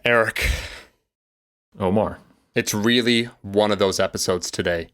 Eric, Omar. it's really one of those episodes today.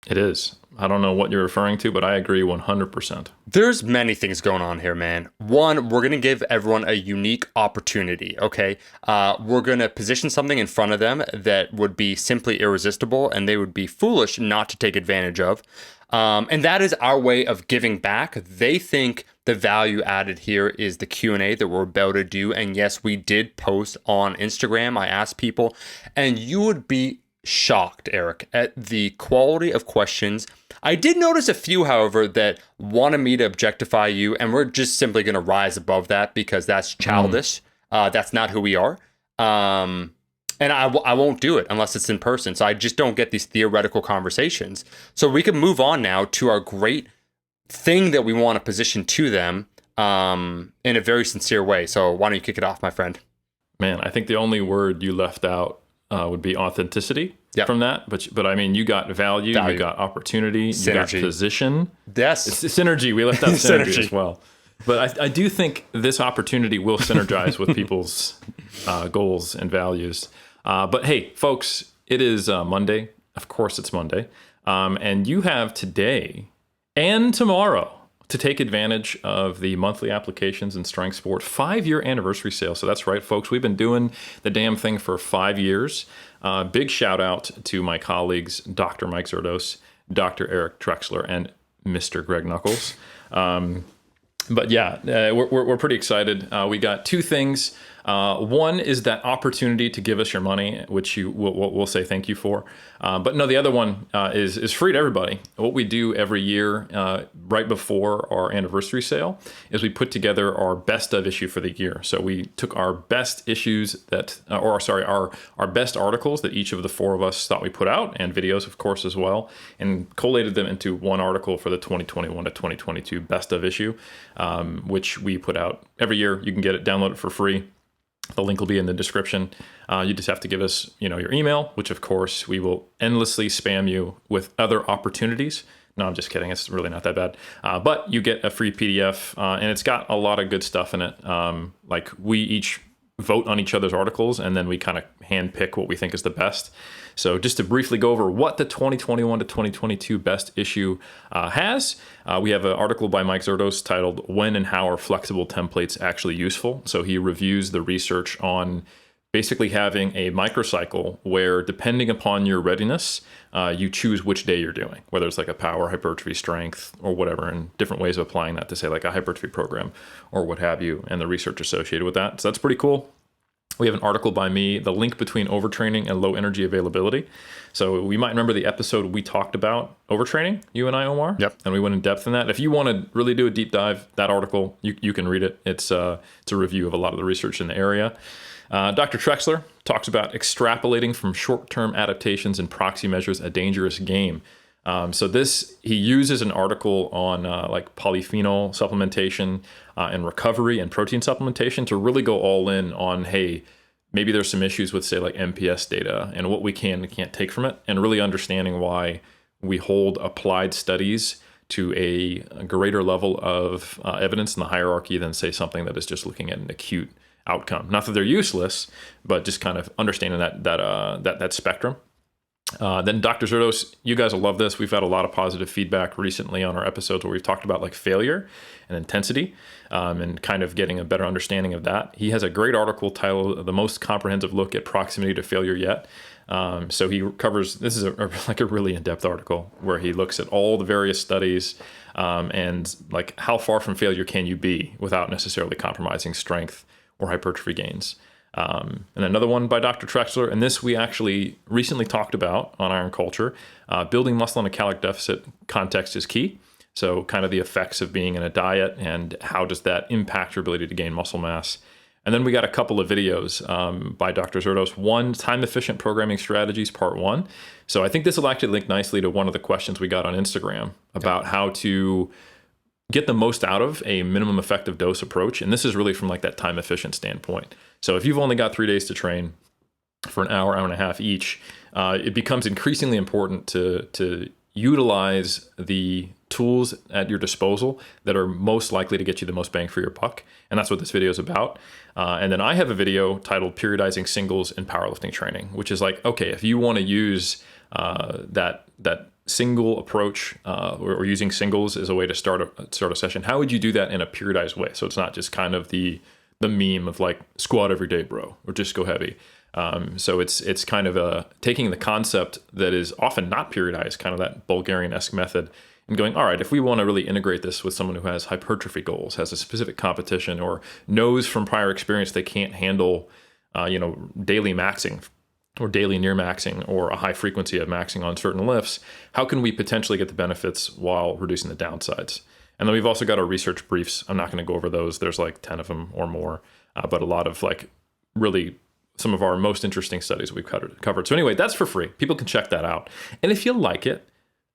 It is. I don't know what you're referring to, but I agree 100%. There's many things going on here, man. One, we're going to give everyone a unique opportunity, okay? We're going to position something in front of them that would be simply irresistible and they would be foolish not to take advantage of. And that is our way of giving back. They think the value added here is the Q&A that we're about to do. And yes, we did post on Instagram. I asked people, and you would be shocked, Eric, at the quality of questions. I did notice a few, however, that wanted me to objectify you, and we're just simply going to rise above that because that's childish. That's not who we are. And I won't do it unless it's in person. So I just don't get these theoretical conversations. So we can move on now to our great thing that we want to position to them in a very sincere way. So why don't you kick it off, my friend? Man, I think the only word you left out would be authenticity from that. But I mean, you got value, you got opportunity, synergy. You got position. Yes. It's synergy. We left out synergy as well. But I do think this opportunity will synergize with people's goals and values. But hey, folks, it is Monday. Of course, it's Monday. And you have today and tomorrow to take advantage of the monthly applications in Strength Sport 5-year anniversary sale. So that's right, folks. We've been doing the damn thing for 5 years. Big shout out to my colleagues, Dr. Mike Zerdos, Dr. Eric Trexler, and Mr. Greg Knuckles. But yeah, we're pretty excited. We got two things. One is that opportunity to give us your money, which we'll say thank you for. But no, the other one is free to everybody. What we do every year, right before our anniversary sale, is we put together our best of issue for the year. So we took our best issues our best articles that each of the four of us thought we put out, and videos, of course, as well, and collated them into one article for the 2021 to 2022 best of issue, which we put out every year. You can get it, download it for free. The link will be in the description. You just have to give us, your email, which of course we will endlessly spam you with other opportunities. No, I'm just kidding. It's really not that bad. But you get a free PDF, and it's got a lot of good stuff in it. Like we each vote on each other's articles, and then we kind of hand pick what we think is the best. So just to briefly go over what the 2021 to 2022 best issue has, we have an article by Mike Zerdos titled "When and How Are Flexible Templates Actually Useful?" So he reviews the research on basically having a microcycle where, depending upon your readiness, you choose which day you're doing, whether it's like a power, hypertrophy, strength, or whatever, and different ways of applying that to, say, like a hypertrophy program or what have you, and the research associated with that. So that's pretty cool. We have an article by me, the link between overtraining and low energy availability. So we might remember the episode we talked about overtraining, you and I, Omar. Yep. And we went in depth in that. If you want to really do a deep dive, that article, you can read it. It's a review of a lot of the research in the area. Dr. Trexler talks about extrapolating from short-term adaptations and proxy measures, a dangerous game. So he uses an article on like polyphenol supplementation and recovery and protein supplementation to really go all in on, hey, maybe there's some issues with, say, like MPS data and what we can and can't take from it, and really understanding why we hold applied studies to a greater level of evidence in the hierarchy than, say, something that is just looking at an acute outcome. Not that they're useless, but just kind of understanding that spectrum. Then Dr. Zerdos, you guys will love this. We've had a lot of positive feedback recently on our episodes where we've talked about like failure and intensity, and kind of getting a better understanding of that. He has a great article titled "The Most Comprehensive Look at Proximity to Failure Yet." So he covers, this is a really in-depth article where he looks at all the various studies and like how far from failure can you be without necessarily compromising strength or hypertrophy gains. And another one by Dr. Trexler, and this we actually recently talked about on Iron Culture. Building muscle in a caloric deficit context is key. So kind of the effects of being in a diet and how does that impact your ability to gain muscle mass. And then we got a couple of videos by Dr. Zerdos. One, time-efficient programming strategies, part 1. So I think this will actually link nicely to one of the questions we got on Instagram about how to get the most out of a minimum effective dose approach. And this is really from like that time efficient standpoint. So if you've only got 3 days to train for an hour and a half each, it becomes increasingly important to utilize the tools at your disposal that are most likely to get you the most bang for your buck. And that's what this video is about. And then I have a video titled Periodizing Singles in Powerlifting Training, which is like, okay, if you want to use that single approach or using singles as a way to start a session, how would you do that in a periodized way? So it's not just kind of the meme of like squat every day, bro, or just go heavy. So it's kind of taking the concept that is often not periodized, kind of that Bulgarian-esque method, and going, all right, if we want to really integrate this with someone who has hypertrophy goals, has a specific competition, or knows from prior experience they can't handle, daily maxing or daily near maxing or a high frequency of maxing on certain lifts, how can we potentially get the benefits while reducing the downsides? And then we've also got our research briefs. I'm not going to go over those. There's like 10 of them or more, but a lot of like really some of our most interesting studies we've covered. So anyway, that's for free. People can check that out. And if you like it,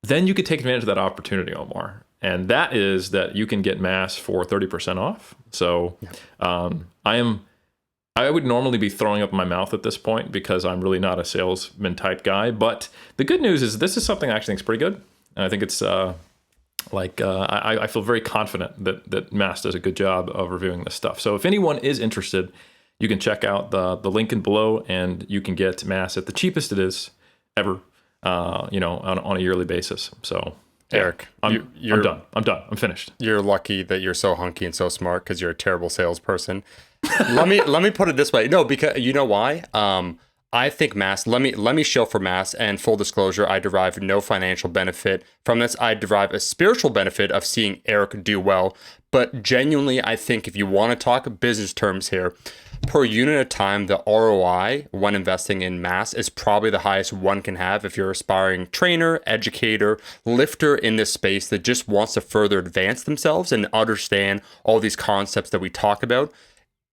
then you could take advantage of that opportunity, Omar. And that is that you can get mass for 30% off. So I would normally be throwing up my mouth at this point because I'm really not a salesman type guy. But the good news is this is something I actually think is pretty good. And I think it's I feel very confident that Mass does a good job of reviewing this stuff. So if anyone is interested, you can check out the link in below, and you can get Mass at the cheapest it is ever, on a yearly basis. So Eric, I'm done. I'm finished. You're lucky that you're so hunky and so smart because you're a terrible salesperson. let me put it this way. No, because you know why? I think Mass, let me shill for Mass, and full disclosure, I derive no financial benefit from this. I derive a spiritual benefit of seeing Eric do well. But genuinely, I think if you want to talk business terms here, per unit of time, the ROI when investing in Mass is probably the highest one can have if you're an aspiring trainer, educator, lifter in this space that just wants to further advance themselves and understand all these concepts that we talk about.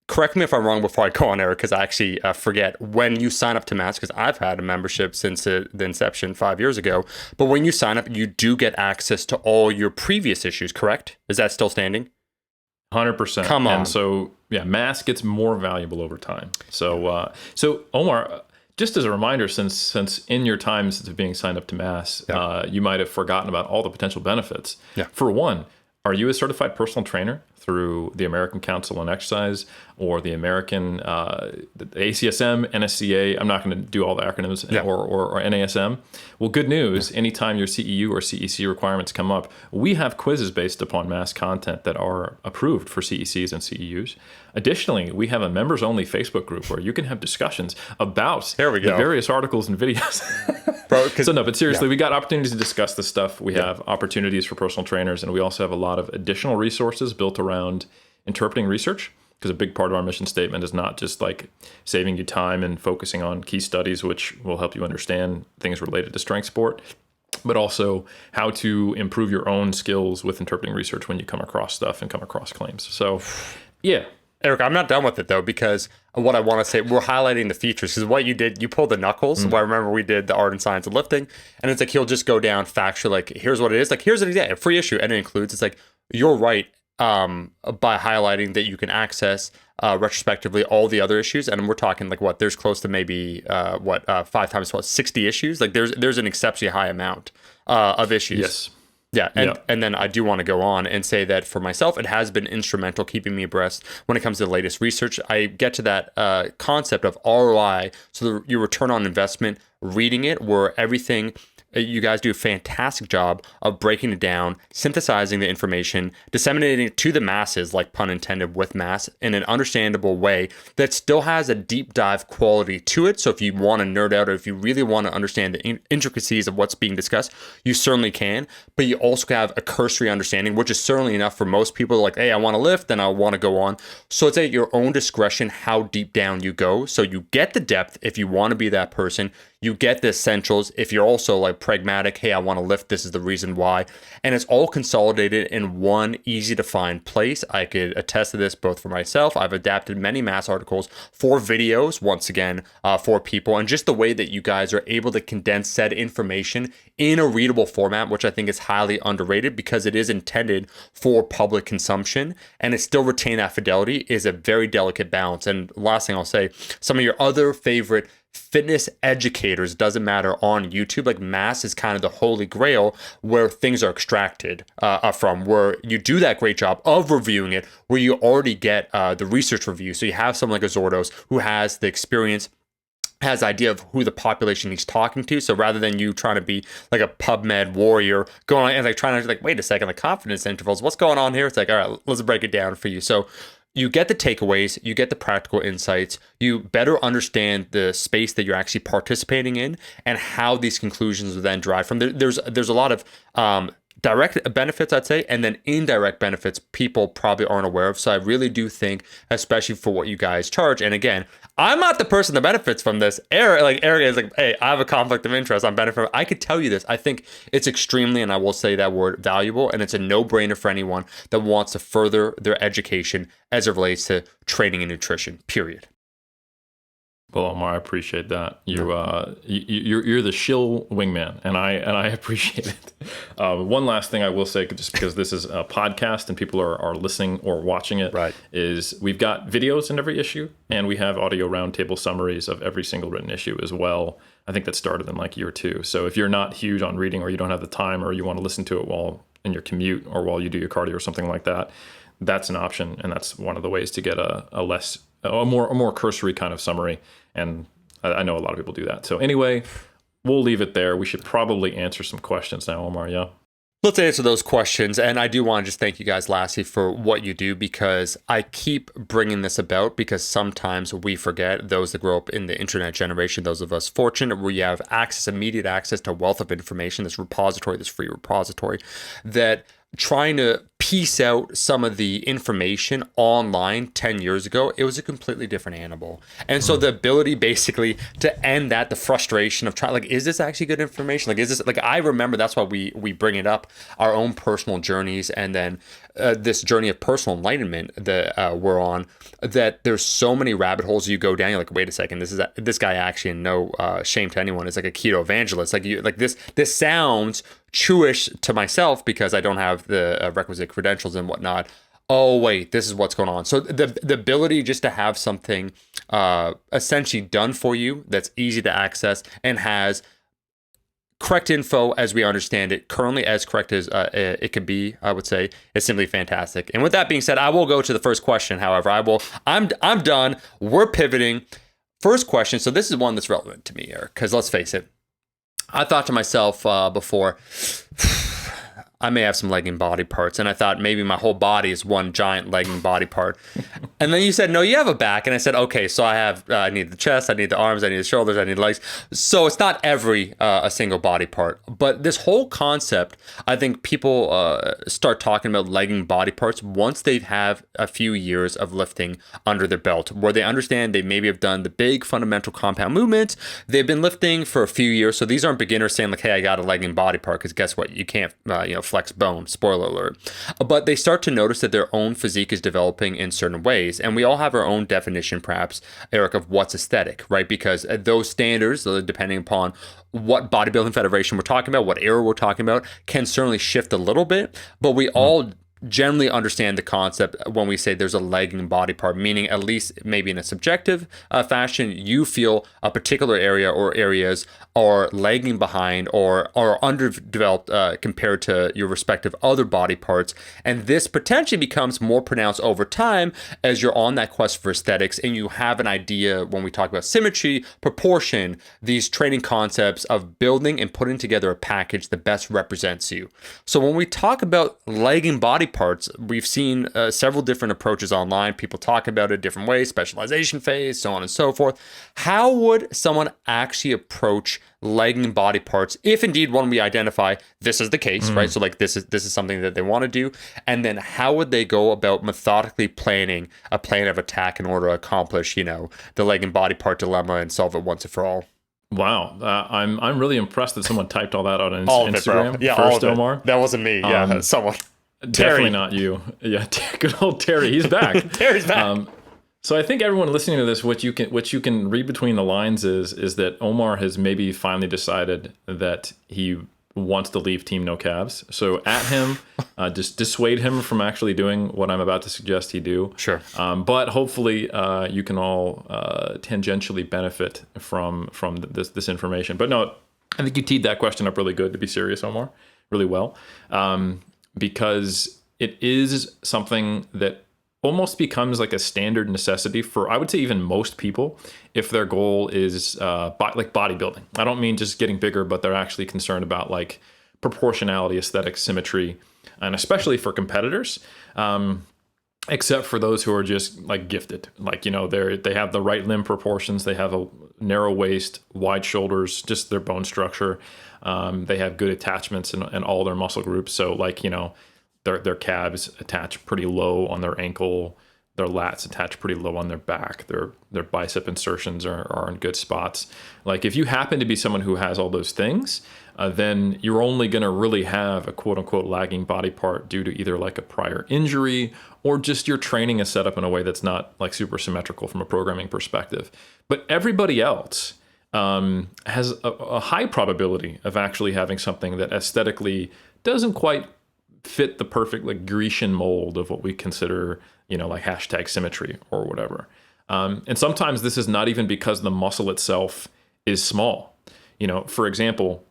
Correct me if I'm wrong before I go on, Eric, because I actually forget when you sign up to Mass, because I've had a membership since the inception 5 years ago. But when you sign up, you do get access to all your previous issues, correct? Is that still standing? 100%. Come on. And so, yeah, Mass gets more valuable over time. So Omar, just as a reminder, since in your time since being signed up to Mass, you might have forgotten about all the potential benefits. Yeah. For one, are you a certified personal trainer through the American Council on Exercise or the American the ACSM, NSCA? I'm not going to do all the acronyms, or NASM. Well, good news. Anytime your CEU or CEC requirements come up, we have quizzes based upon Mass content that are approved for CECs and CEUs. Additionally, we have a members-only Facebook group where you can have discussions about the various articles and videos. But seriously, we got opportunities to discuss this stuff. We have opportunities for personal trainers, and we also have a lot of additional resources built around interpreting research, because a big part of our mission statement is not just like saving you time and focusing on key studies, which will help you understand things related to strength sport, but also how to improve your own skills with interpreting research when you come across stuff and come across claims. So, yeah. Eric, I'm not done with it though, because what I want to say, we're highlighting the features. Because what you did, you pulled the knuckles. I remember we did the art and science of lifting, and it's like he'll just go down factually, like here's what it is, like here's an example, a free issue, and it includes. It's like you're right by highlighting that you can access retrospectively all the other issues, and we're talking like what there's close to maybe 5 times 60 issues. Like there's an exceptionally high amount of issues. Yes. Yeah, and then I do want to go on and say that for myself, it has been instrumental keeping me abreast when it comes to the latest research. I get to that concept of ROI, so your return on investment, reading it, where everything, you guys do a fantastic job of breaking it down, synthesizing the information, disseminating it to the masses, like pun intended, with Mass, in an understandable way that still has a deep dive quality to it. So if you want to nerd out, or if you really want to understand the intricacies of what's being discussed, you certainly can. But you also have a cursory understanding, which is certainly enough for most people. Like, hey, I want to lift, then I want to go on. So it's at your own discretion how deep down you go. So you get the depth if you want to be that person. You get the essentials if you're also like pragmatic, hey, I want to lift, this is the reason why. And it's all consolidated in one easy to find place. I could attest to this both for myself. I've adapted many Mass articles for videos, once again, for people. And just the way that you guys are able to condense said information in a readable format, which I think is highly underrated because it is intended for public consumption and it still retain that fidelity, is a very delicate balance. And last thing I'll say, some of your other favorite fitness educators, doesn't matter, on YouTube. Like mass is kind of the holy grail where things are extracted from, where you do that great job of reviewing it, where you already get the research review. So you have someone like a Zordos who has the experience, has idea of who the population he's talking to. So rather than you trying to be like a PubMed warrior going on and like trying to like, wait a second, the confidence intervals, what's going on here? It's like, all right, let's break it down for you. So you get the takeaways, you get the practical insights, you better understand the space that you're actually participating in and how these conclusions will then drive from. There's a lot of direct benefits, I'd say, and then indirect benefits people probably aren't aware of. So I really do think, especially for what you guys charge, and again, I'm not the person that benefits from this. Eric is like, hey, I have a conflict of interest. I'm benefiting. I could tell you this. I think it's extremely, and I will say that word, valuable, and it's a no-brainer for anyone that wants to further their education as it relates to training and nutrition, period. Well, Omar, I appreciate that. You're the shill wingman, and I appreciate it. One last thing I will say, just because this is a podcast and people are listening or watching it, right, is we've got videos in every issue, and we have audio roundtable summaries of every single written issue as well. I think that started in like year 2. So if you're not huge on reading, or you don't have the time, or you want to listen to it while in your commute or while you do your cardio or something like that, that's an option, and that's one of the ways to get a more cursory kind of summary. And I know a lot of people do that. So anyway, we'll leave it there. We should probably answer some questions now, Omar. Yeah. Let's answer those questions. And I do want to just thank you guys, lastly, for what you do, because I keep bringing this about because sometimes we forget, those that grow up in the internet generation, those of us fortunate where you have immediate access to a wealth of information, this repository, this free repository, that trying to piece out some of the information online 10 years ago, it was a completely different animal. And so the ability basically to end that, the frustration of trying, like, is this actually good information? Like, is this, like, I remember that's why we bring it up, our own personal journeys, and then this journey of personal enlightenment that we're on, that there's so many rabbit holes you go down. You're like, wait a second, this guy actually, and no shame to anyone, is like a keto evangelist. Like this sounds true-ish to myself because I don't have the requisite credentials and whatnot. Oh wait, this is what's going on. So the ability just to have something essentially done for you that's easy to access and has correct info as we understand it, currently as correct as it could be, I would say, is simply fantastic. And with that being said, I will go to the first question. However, I'm done. We're pivoting. First question. So this is one that's relevant to me, Eric, because let's face it, I thought to myself before, I may have some legging body parts, and I thought maybe my whole body is one giant legging body part. And then you said, no, you have a back. And I said, okay, so I need the chest, I need the arms, I need the shoulders, I need the legs. So it's not every a single body part. But this whole concept, I think people start talking about legging body parts once they have a few years of lifting under their belt, where they understand they maybe have done the big fundamental compound movements. They've been lifting for a few years. So these aren't beginners saying like, hey, I got a legging body part, because guess what? You can't, flex bone, spoiler alert. But they start to notice that their own physique is developing in certain ways. And we all have our own definition, perhaps, Eric, of what's aesthetic, right? Because those standards, depending upon what bodybuilding federation we're talking about, what era we're talking about, can certainly shift a little bit. But we all generally understand the concept when we say there's a legging body part, meaning at least maybe in a subjective fashion, you feel a particular area or areas are lagging behind or are underdeveloped compared to your respective other body parts. And this potentially becomes more pronounced over time as you're on that quest for aesthetics and you have an idea when we talk about symmetry, proportion, these training concepts of building and putting together a package that best represents you. So when we talk about legging body parts, we've seen several different approaches online. People talk about it different ways, specialization phase, so on and so forth. How would someone actually approach legging body parts if indeed one we identify this is the case, right? So like this is something that they want to do, and then how would they go about methodically planning a plan of attack in order to accomplish, the legging body part dilemma and solve it once and for all? Wow, I'm really impressed that someone typed all that out on all Instagram. Of it, bro. Yeah, first, all of it. Omar. That wasn't me. Yeah, someone. Definitely Terry. not you. Yeah, good old Terry. He's back. Terry's back. So I think everyone listening to this, what you can read between the lines is that Omar has maybe finally decided that he wants to leave Team No Calves. So at him, just dissuade him from actually doing what I'm about to suggest he do. Sure. But hopefully you can all tangentially benefit from this information. But no, I think you teed that question up really good, to be serious, Omar, really well, because it is something that almost becomes like a standard necessity for, I would say, even most people, if their goal is like bodybuilding. I don't mean just getting bigger, but they're actually concerned about like proportionality, aesthetic, symmetry, and especially for competitors, except for those who are just like gifted. Like, you know, they have the right limb proportions, they have a narrow waist, wide shoulders, just their bone structure. They have good attachments in all their muscle groups. So like, you know, their calves attach pretty low on their ankle. Their lats attach pretty low on their back. Their bicep insertions are in good spots. Like if you happen to be someone who has all those things, then you're only going to really have a quote unquote lagging body part due to either like a prior injury or just your training is set up in a way that's not like super symmetrical from a programming perspective. But everybody else has a high probability of actually having something that aesthetically doesn't quite fit the perfect like Grecian mold of what we consider, you know, like hashtag symmetry or whatever. And sometimes this is not even because the muscle itself is small. You know, for example,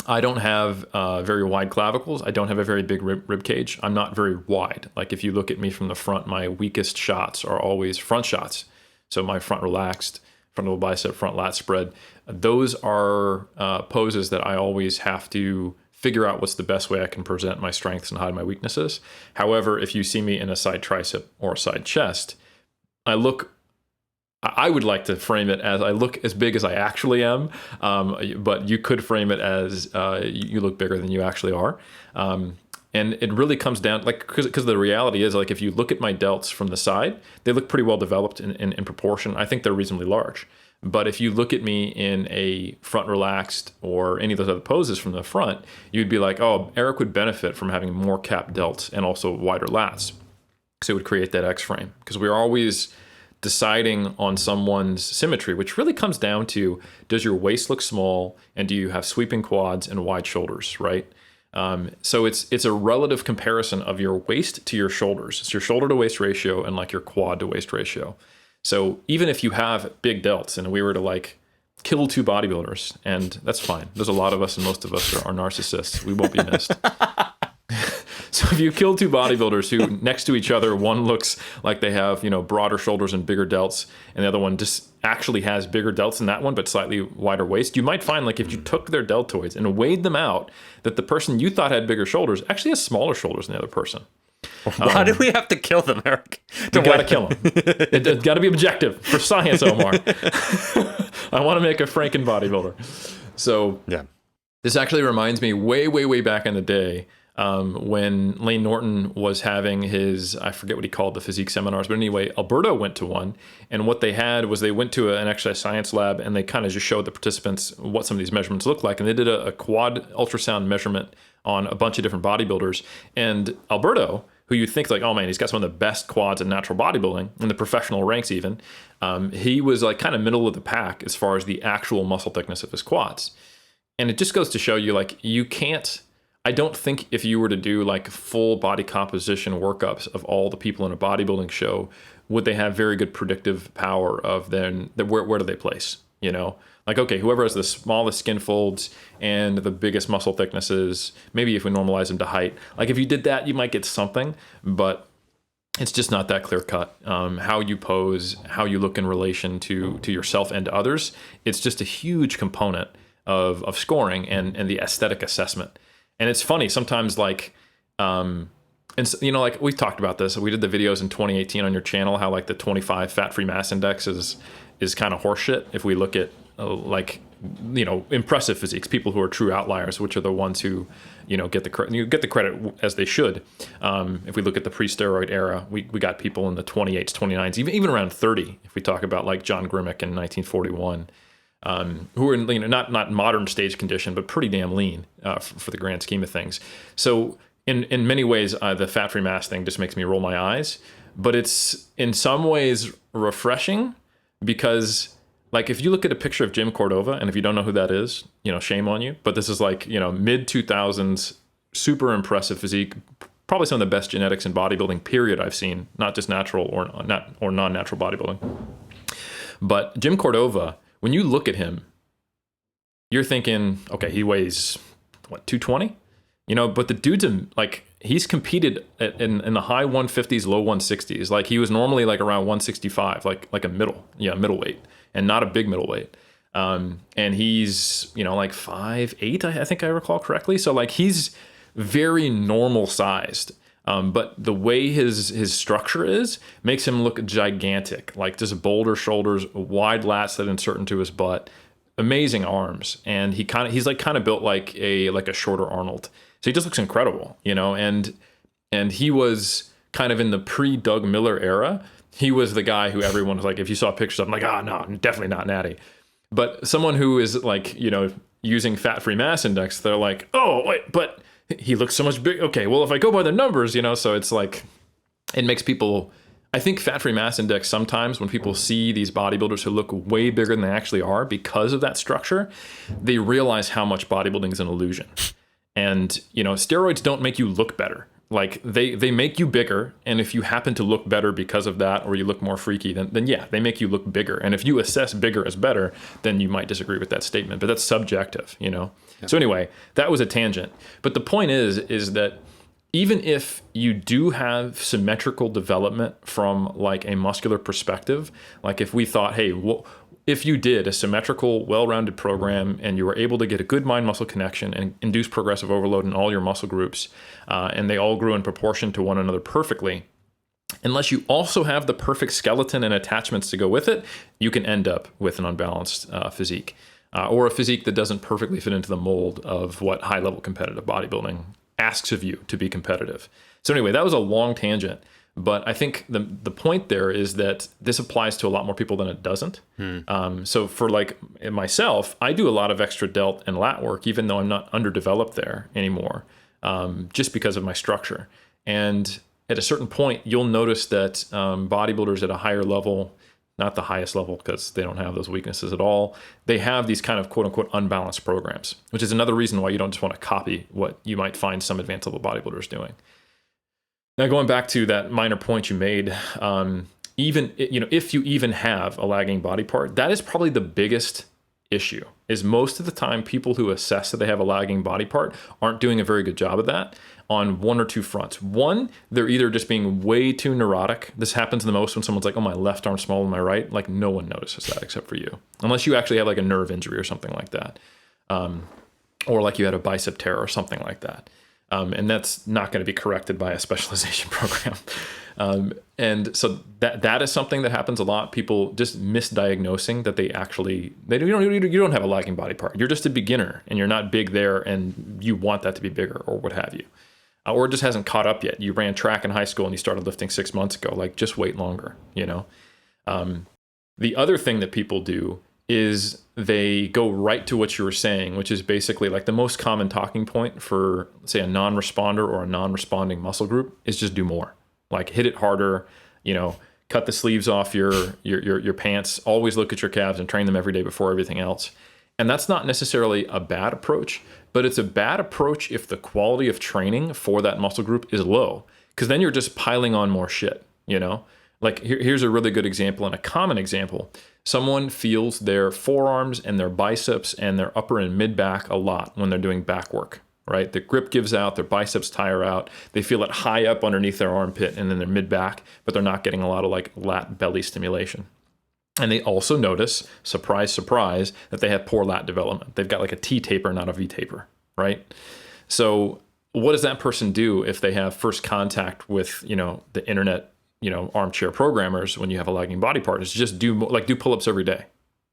I don't have very wide clavicles. I don't have a very big rib cage. I'm not very wide. Like if you look at me from the front, my weakest shots are always front shots. So my front relaxed, frontal bicep, front lat spread. Those are poses that I always have to figure out what's the best way I can present my strengths and hide my weaknesses. However, if you see me in a side tricep or a side chest, I would like to frame it as I look as big as I actually am, but you could frame it as you look bigger than you actually are. And it really comes down, like, because the reality is, like, if you look at my delts from the side, they look pretty well developed in proportion. I think they're reasonably large. But if you look at me in a front relaxed or any of those other poses from the front, you'd be like, oh, Eric would benefit from having more capped delts and also wider lats. So it would create that X frame. Because we're always deciding on someone's symmetry, which really comes down to, does your waist look small and do you have sweeping quads and wide shoulders, right? So it's a relative comparison of your waist to your shoulders. It's your shoulder to waist ratio and like your quad to waist ratio. So even if you have big delts and we were to like kill two bodybuilders, and that's fine. There's a lot of us and most of us are narcissists. We won't be missed. So if you kill two bodybuilders who next to each other, one looks like they have, you know, broader shoulders and bigger delts, and the other one just actually has bigger delts than that one, but slightly wider waist, you might find like if you took their deltoids and weighed them out, that the person you thought had bigger shoulders actually has smaller shoulders than the other person. Why do we have to kill them, Eric? You gotta kill them. It's gotta be objective for science, Omar. I want to make a Franken bodybuilder. So yeah, this actually reminds me way back in the day when Lane Norton was having his, I forget what he called the physique seminars, but anyway, Alberto went to one, and what they had was they went to an exercise science lab and they kind of just showed the participants what some of these measurements look like, and they did a quad ultrasound measurement on a bunch of different bodybuilders, and Alberto, who you think like, oh man, he's got some of the best quads in natural bodybuilding, in the professional ranks even, he was like kind of middle of the pack as far as the actual muscle thickness of his quads. And it just goes to show you, like, you can't, I don't think if you were to do like full body composition workups of all the people in a bodybuilding show, would they have very good predictive power of then where do they place, you know? Like, okay, whoever has the smallest skin folds and the biggest muscle thicknesses, maybe if we normalize them to height, like if you did that, you might get something, but it's just not that clear cut. How you pose, how you look in relation to yourself and to others, it's just a huge component of scoring and the aesthetic assessment. And it's funny, sometimes like, and you know, like we've talked about this, we did the videos in 2018 on your channel, how like the 25 fat-free mass index is kind of horseshit if we look at like, you know, impressive physiques, people who are true outliers, which are the ones who, you know, get the credit as they should. If we look at the pre-steroid era, we got people in the 28s, 29s, even around 30. If we talk about like John Grimmick in 1941, who were in, you know, not modern stage condition, but pretty damn lean for the grand scheme of things. So in many ways, the fat-free mass thing just makes me roll my eyes, but it's in some ways refreshing because Like if you look at a picture of Jim Cordova, and if you don't know who that is, shame on you. But this is like, mid 2000s, super impressive physique, probably some of the best genetics in bodybuilding period I've seen, not just natural or non-natural bodybuilding. But Jim Cordova, when you look at him, you're thinking, okay, he weighs 220, but the dude's like, he's competed in the high 150s, low 160s. Like he was normally like around 165, like a middleweight, and not a big middleweight. And he's, like 5'8", I think I recall correctly. So like he's very normal sized. But the way his structure is makes him look gigantic, like just boulder shoulders, wide lats that insert into his butt, amazing arms, and he's kind of built like a shorter Arnold. So he just looks incredible, and he was kind of in the pre-Doug Miller era. He was the guy who everyone was like, if you saw pictures of him, like, no, definitely not natty. But someone who is like, using fat-free mass index, they're like, oh, wait, but he looks so much big. Okay, well, if I go by the numbers, so it's like, it makes people, I think fat-free mass index, sometimes when people see these bodybuilders who look way bigger than they actually are because of that structure, they realize how much bodybuilding is an illusion. And, steroids don't make you look better. Like they make you bigger. And if you happen to look better because of that, or you look more freaky, then yeah, they make you look bigger. And if you assess bigger as better, then you might disagree with that statement, but that's subjective, Yeah. So anyway, that was a tangent. But the point is that even if you do have symmetrical development from like a muscular perspective, like if we thought, hey, if you did a symmetrical, well-rounded program and you were able to get a good mind-muscle connection and induce progressive overload in all your muscle groups, and they all grew in proportion to one another perfectly, unless you also have the perfect skeleton and attachments to go with it, you can end up with an unbalanced physique, or a physique that doesn't perfectly fit into the mold of what high-level competitive bodybuilding asks of you to be competitive. So anyway, that was a long tangent. But I think the point there is that this applies to a lot more people than it doesn't. So for like myself, I do a lot of extra delt and lat work, even though I'm not underdeveloped there anymore, just because of my structure. And at a certain point, you'll notice that bodybuilders at a higher level, not the highest level because they don't have those weaknesses at all, they have these kind of quote unquote unbalanced programs, which is another reason why you don't just want to copy what you might find some advanced level bodybuilders doing. Now, going back to that minor point you made, even if you even have a lagging body part, that is probably the biggest issue. Is most of the time people who assess that they have a lagging body part aren't doing a very good job of that on one or two fronts. One, they're either just being way too neurotic. This happens the most when someone's like, "Oh, my left arm's smaller than my right." Like no one notices that except for you, unless you actually have like a nerve injury or something like that, or like you had a bicep tear or something like that. And that's not going to be corrected by a specialization program. And so that is something that happens a lot. People just misdiagnosing that you don't have a lagging body part. You're just a beginner and you're not big there and you want that to be bigger or what have you. Or it just hasn't caught up yet. You ran track in high school and you started lifting 6 months ago. Like just wait longer, The other thing that people do is they go right to what you were saying, which is basically like the most common talking point for, say, a non-responder or a non-responding muscle group is just do more. Like hit it harder, cut the sleeves off your pants, always look at your calves and train them every day before everything else. And that's not necessarily a bad approach, but it's a bad approach if the quality of training for that muscle group is low, because then you're just piling on more shit, Like here's a really good example and a common example. Someone feels their forearms and their biceps and their upper and mid back a lot when they're doing back work, right? The grip gives out, their biceps tire out. They feel it high up underneath their armpit and then their mid back, but they're not getting a lot of like lat belly stimulation. And they also notice, surprise, surprise, that they have poor lat development. They've got like a T taper, not a V taper, right? So what does that person do if they have first contact with, the internet, armchair programmers when you have a lagging body part? Is just do pull-ups every day,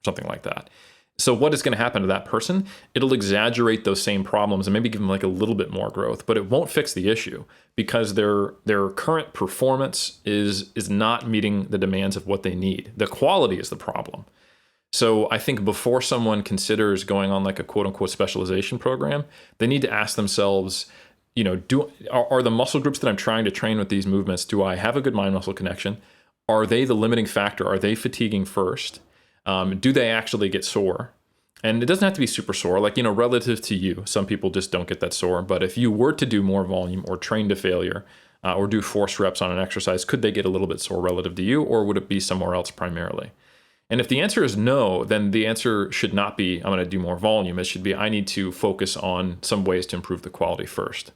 something like that. So what is going to happen to that person? It'll exaggerate those same problems and maybe give them like a little bit more growth, but it won't fix the issue because their current performance is not meeting the demands of what they need. The quality is the problem. So I think before someone considers going on like a quote unquote specialization program, they need to ask themselves, are the muscle groups that I'm trying to train with these movements, do I have a good mind-muscle connection? Are they the limiting factor? Are they fatiguing first? Do they actually get sore? And it doesn't have to be super sore, like, relative to you. Some people just don't get that sore. But if you were to do more volume or train to failure or do force reps on an exercise, could they get a little bit sore relative to you, or would it be somewhere else primarily? And if the answer is no, then the answer should not be, I'm going to do more volume. It should be, I need to focus on some ways to improve the quality first.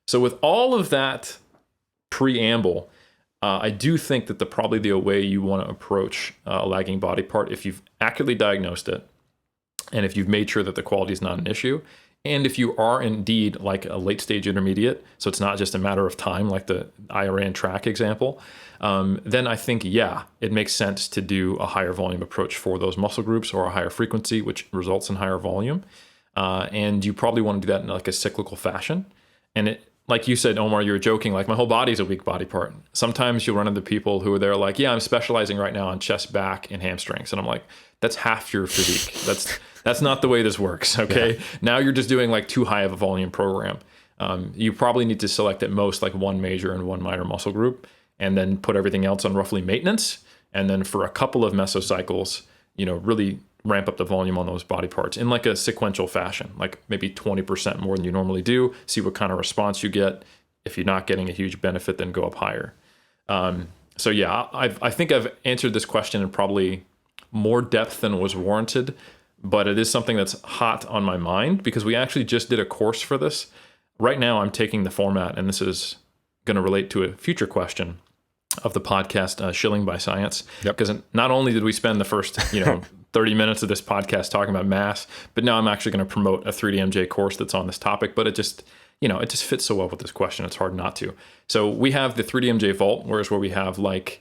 So with all of that preamble, I do think that probably the way you want to approach a lagging body part, if you've accurately diagnosed it, and if you've made sure that the quality is not an issue, and if you are indeed like a late stage intermediate, so it's not just a matter of time, like the IRA and track example, then I think, it makes sense to do a higher volume approach for those muscle groups, or a higher frequency, which results in higher volume. And you probably want to do that in like a cyclical fashion. And it, like you said, Omar, you were joking, like my whole body's a weak body part. Sometimes you'll run into people who are there like, I'm specializing right now on chest, back, and hamstrings. And I'm like, that's half your physique. That's not the way this works, okay? Yeah. Now you're just doing like too high of a volume program. You probably need to select at most like one major and one minor muscle group, and then put everything else on roughly maintenance. And then for a couple of mesocycles, really ramp up the volume on those body parts in like a sequential fashion, like maybe 20% more than you normally do, see what kind of response you get. If you're not getting a huge benefit, then go up higher. I think I've answered this question in probably more depth than was warranted, but it is something that's hot on my mind because we actually just did a course for this. Right now I'm taking the format, and this is going to relate to a future question of the podcast, Shilling by Science. Because not only did we spend the first, 30 minutes of this podcast talking about mass, but now I'm actually going to promote a 3DMJ course that's on this topic, but it just fits so well with this question. It's hard not to. So we have the 3DMJ Vault, where we have like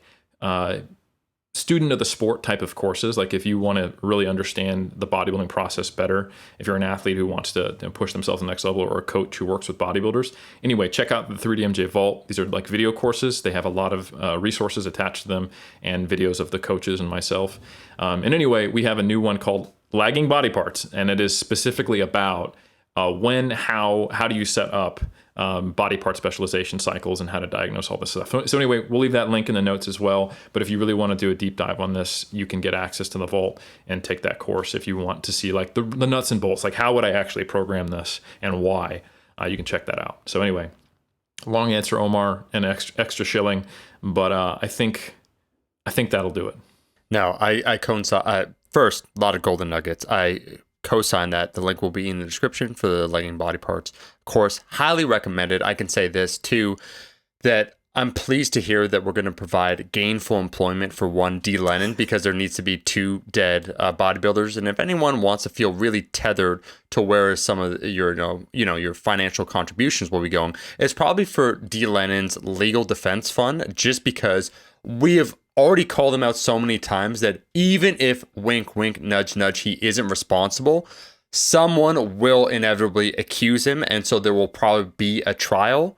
student of the sport type of courses. Like if you want to really understand the bodybuilding process better, if you're an athlete who wants to push themselves to the next level, or a coach who works with bodybuilders. Anyway, check out the 3DMJ Vault. These are like video courses. They have a lot of resources attached to them and videos of the coaches and myself. And anyway, we have a new one called Lagging Body Parts, and it is specifically about how do you set up body part specialization cycles and how to diagnose all this stuff. So anyway, we'll leave that link in the notes as well. But if you really want to do a deep dive on this, you can get access to the Vault and take that course if you want to see like the nuts and bolts, like how would I actually program this and why. You can check that out. So anyway, long answer, Omar, and extra shilling, but I think that'll do it. No, I coincide. First, a lot of golden nuggets. I co-sign that. The link will be in the description for the Lagging Body Parts course. Highly recommended. I can say this too, that I'm pleased to hear that we're going to provide gainful employment for one D. Lennon, because there needs to be two dead bodybuilders. And if anyone wants to feel really tethered to where some of your your financial contributions will be going, it's probably for D. Lennon's legal defense fund, just because we have already called him out so many times that even if wink, wink, nudge, nudge, he isn't responsible, someone will inevitably accuse him. And so there will probably be a trial.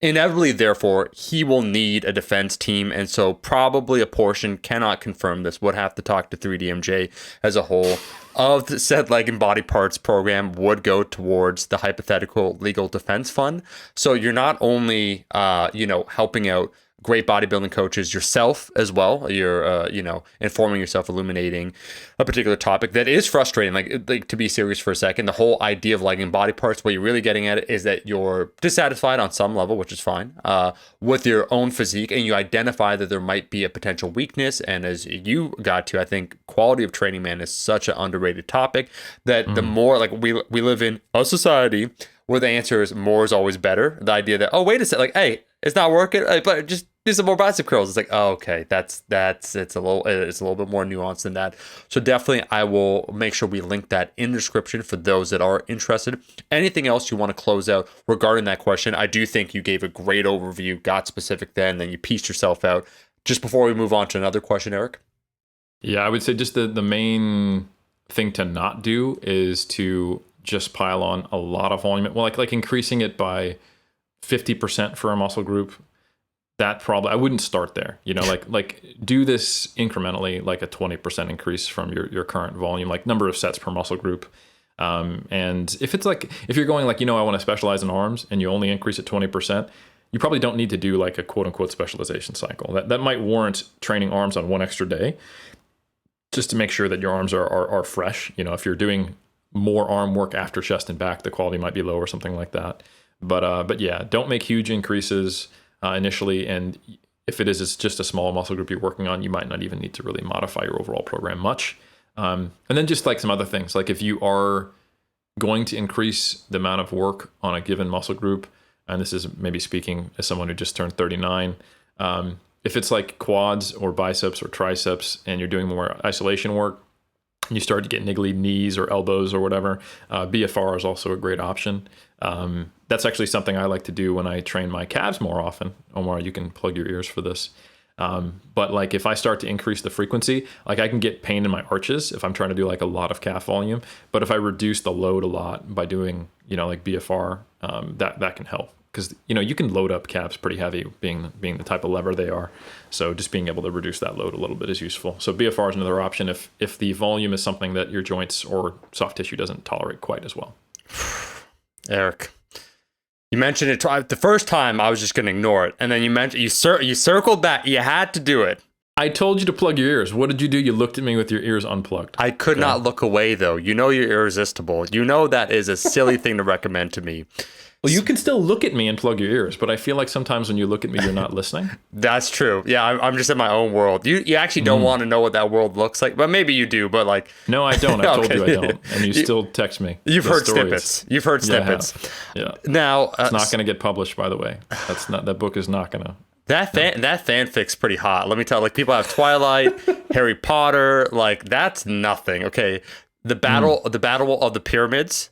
Inevitably, therefore, he will need a defense team. And so probably a portion, cannot confirm this, would have to talk to 3DMJ as a whole, of the said Lagging Body Parts program would go towards the hypothetical legal defense fund. So you're not only, helping out great bodybuilding coaches yourself as well. You're, informing yourself, illuminating a particular topic that is frustrating. Like to be serious for a second, the whole idea of lagging body parts, what you're really getting at it is that you're dissatisfied on some level, which is fine, with your own physique, and you identify that there might be a potential weakness. And as you got to, I think quality of training, man, is such an underrated topic that the more, like, we live in a society where the answer is more is always better. The idea that, oh, wait a second, like, hey, it's not working, but just do some more bicep curls. It's like, oh, okay, it's a little bit more nuanced than that. So definitely, I will make sure we link that in the description for those that are interested. Anything else you want to close out regarding that question? I do think you gave a great overview, got specific then you pieced yourself out. Just before we move on to another question, Eric. Yeah, I would say just the main thing to not do is to just pile on a lot of volume. Well, like increasing it by 50% for a muscle group. That probably, I wouldn't start there, like do this incrementally, like a 20% increase from your current volume, like number of sets per muscle group. And if you're going like, I want to specialize in arms and you only increase it 20%, you probably don't need to do like a quote unquote specialization cycle. That might warrant training arms on one extra day just to make sure that your arms are fresh. If you're doing more arm work after chest and back, the quality might be low or something like that. But yeah, don't make huge increases initially. And if it's just a small muscle group you're working on, you might not even need to really modify your overall program much. And then just like some other things, like if you are going to increase the amount of work on a given muscle group, and this is maybe speaking as someone who just turned 39, if it's like quads or biceps or triceps and you're doing more isolation work, you start to get niggly knees or elbows or whatever, BFR is also a great option. That's actually something I like to do when I train my calves more often. Omar, you can plug your ears for this. But like if I start to increase the frequency, like I can get pain in my arches if I'm trying to do like a lot of calf volume. But if I reduce the load a lot by doing, like BFR, that can help. Because you can load up calves pretty heavy, being the type of lever they are. So just being able to reduce that load a little bit is useful. So BFR is another option if the volume is something that your joints or soft tissue doesn't tolerate quite as well. Eric, you mentioned it the first time. I was just going to ignore it, and then you circled back. You had to do it. I told you to plug your ears. What did you do? You looked at me with your ears unplugged. I could not look away though. You're irresistible. That is a silly thing to recommend to me. Well, you can still look at me and plug your ears, but I feel like sometimes when you look at me, you're not listening. That's true. Yeah, I'm just in my own world. You actually don't want to know what that world looks like, but maybe you do. But like, no, I don't. I told you I don't, and you still text me. You've heard snippets. You've heard snippets. Yeah. Now it's not going to get published, by the way. That book is not going to. That fanfic's pretty hot. Let me tell you, like people have Twilight, Harry Potter, like that's nothing. Okay. The battle of the pyramids.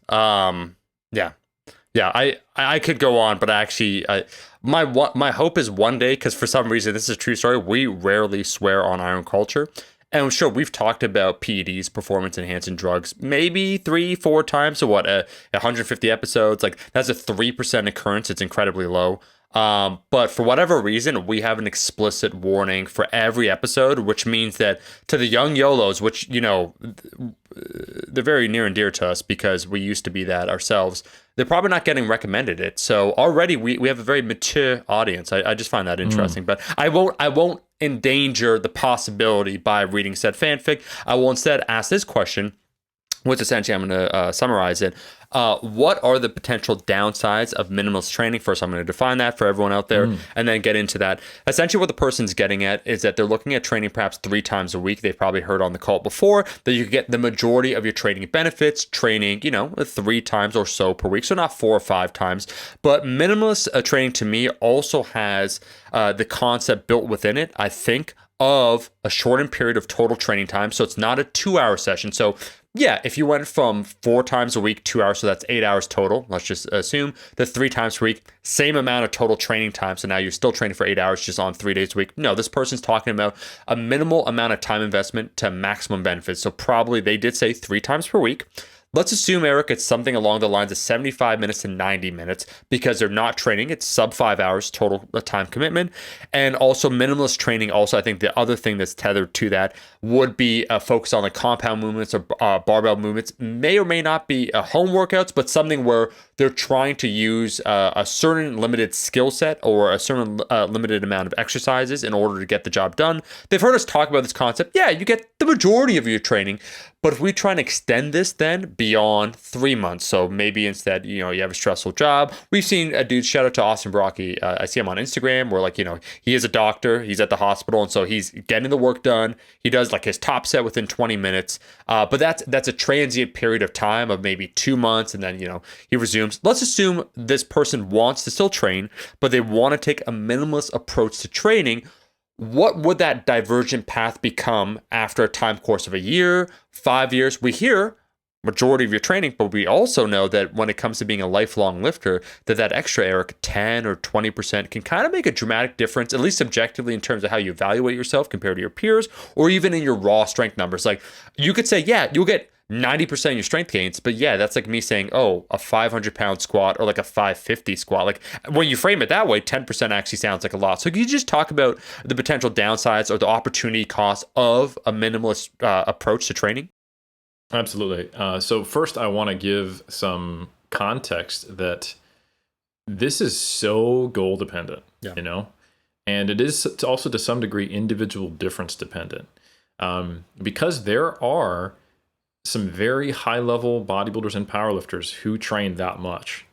Yeah, I could go on, but actually, my hope is one day, because for some reason, this is a true story, we rarely swear on our own culture. And I'm sure we've talked about PEDs, performance-enhancing drugs, maybe 3-4 times. So what, 150 episodes? Like, that's a 3% occurrence. It's incredibly low. But for whatever reason, we have an explicit warning for every episode, which means that to the young YOLOs, which, they're very near and dear to us because we used to be that ourselves, they're probably not getting recommended it. So already we have a very mature audience. I just find that interesting, but I won't endanger the possibility by reading said fanfic. I will instead ask this question, which essentially I'm going to summarize it. What are the potential downsides of minimalist training? First, I'm going to define that for everyone out there and then get into that. Essentially, what the person's getting at is that they're looking at training perhaps 3 times a week. They've probably heard on the call before that you get the majority of your training benefits training, 3 times or so per week. So not 4 or 5 times. But minimalist training to me also has the concept built within it, I think, of a shortened period of total training time. So it's not a 2-hour session. So yeah, if you went from 4 times a week, 2 hours, so that's 8 hours total. Let's just assume that 3 times per week, same amount of total training time. So now you're still training for 8 hours just on 3 days a week. No, this person's talking about a minimal amount of time investment to maximum benefits. So probably they did say 3 times per week. Let's assume, Eric, it's something along the lines of 75 minutes to 90 minutes because they're not training. It's sub 5 hours total time commitment. And also minimalist training. Also, I think the other thing that's tethered to that would be a focus on like compound movements or barbell movements. May or may not be home workouts, but something where they're trying to use a certain limited skill set or a certain limited amount of exercises in order to get the job done. They've heard us talk about this concept. Yeah, you get the majority of your training. But if we try and extend this then beyond 3 months, so maybe instead, you have a stressful job. We've seen a dude, shout out to Austin Brocky. I see him on Instagram where he is a doctor. He's at the hospital. And so he's getting the work done. He does like his top set within 20 minutes. But that's a transient period of time of maybe 2 months. And then, he resumes. Let's assume this person wants to still train, but they want to take a minimalist approach to training. What would that divergent path become after a time course of a year, 5 years? We hear majority of your training, but we also know that when it comes to being a lifelong lifter, that extra, Eric, 10 or 20% can kind of make a dramatic difference, at least subjectively in terms of how you evaluate yourself compared to your peers, or even in your raw strength numbers. Like you could say, yeah, you'll get 90% of your strength gains, but yeah, that's like me saying, oh, a 500-pound squat or like a 550 squat. Like when you frame it that way, 10% actually sounds like a lot. So can you just talk about the potential downsides or the opportunity cost of a minimalist approach to training? Absolutely. So first, I want to give some context that this is so goal dependent, and it is also to some degree individual difference dependent. because there are some very high level bodybuilders and powerlifters who train that much,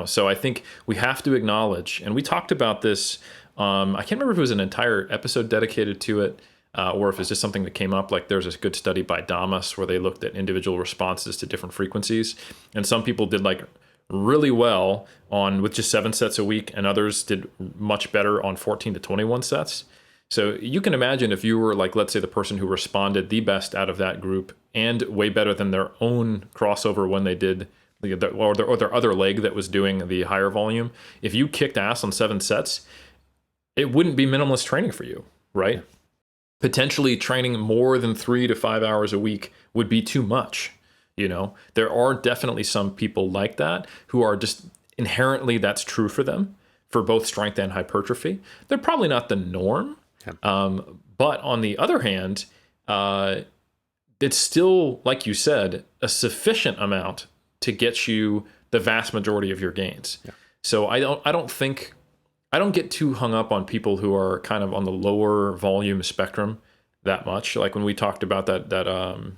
So I think we have to acknowledge, and we talked about this. I can't remember if it was an entire episode dedicated to it, or if it's just something that came up. Like there's this good study by Damas where they looked at individual responses to different frequencies, and some people did like really well with just 7 sets a week, and others did much better on 14 to 21 sets. So you can imagine if you were like, let's say, the person who responded the best out of that group and way better than their own crossover when they did or their other leg that was doing the higher volume. If you kicked ass on 7 sets, it wouldn't be minimalist training for you, right? Yeah. Potentially training more than 3 to 5 hours a week would be too much. There are definitely some people like that who are just inherently that's true for them for both strength and hypertrophy. They're probably not the norm. Yeah. But on the other hand, it's still, like you said, a sufficient amount to get you the vast majority of your gains. Yeah. So I don't get too hung up on people who are kind of on the lower volume spectrum that much. Like when we talked about the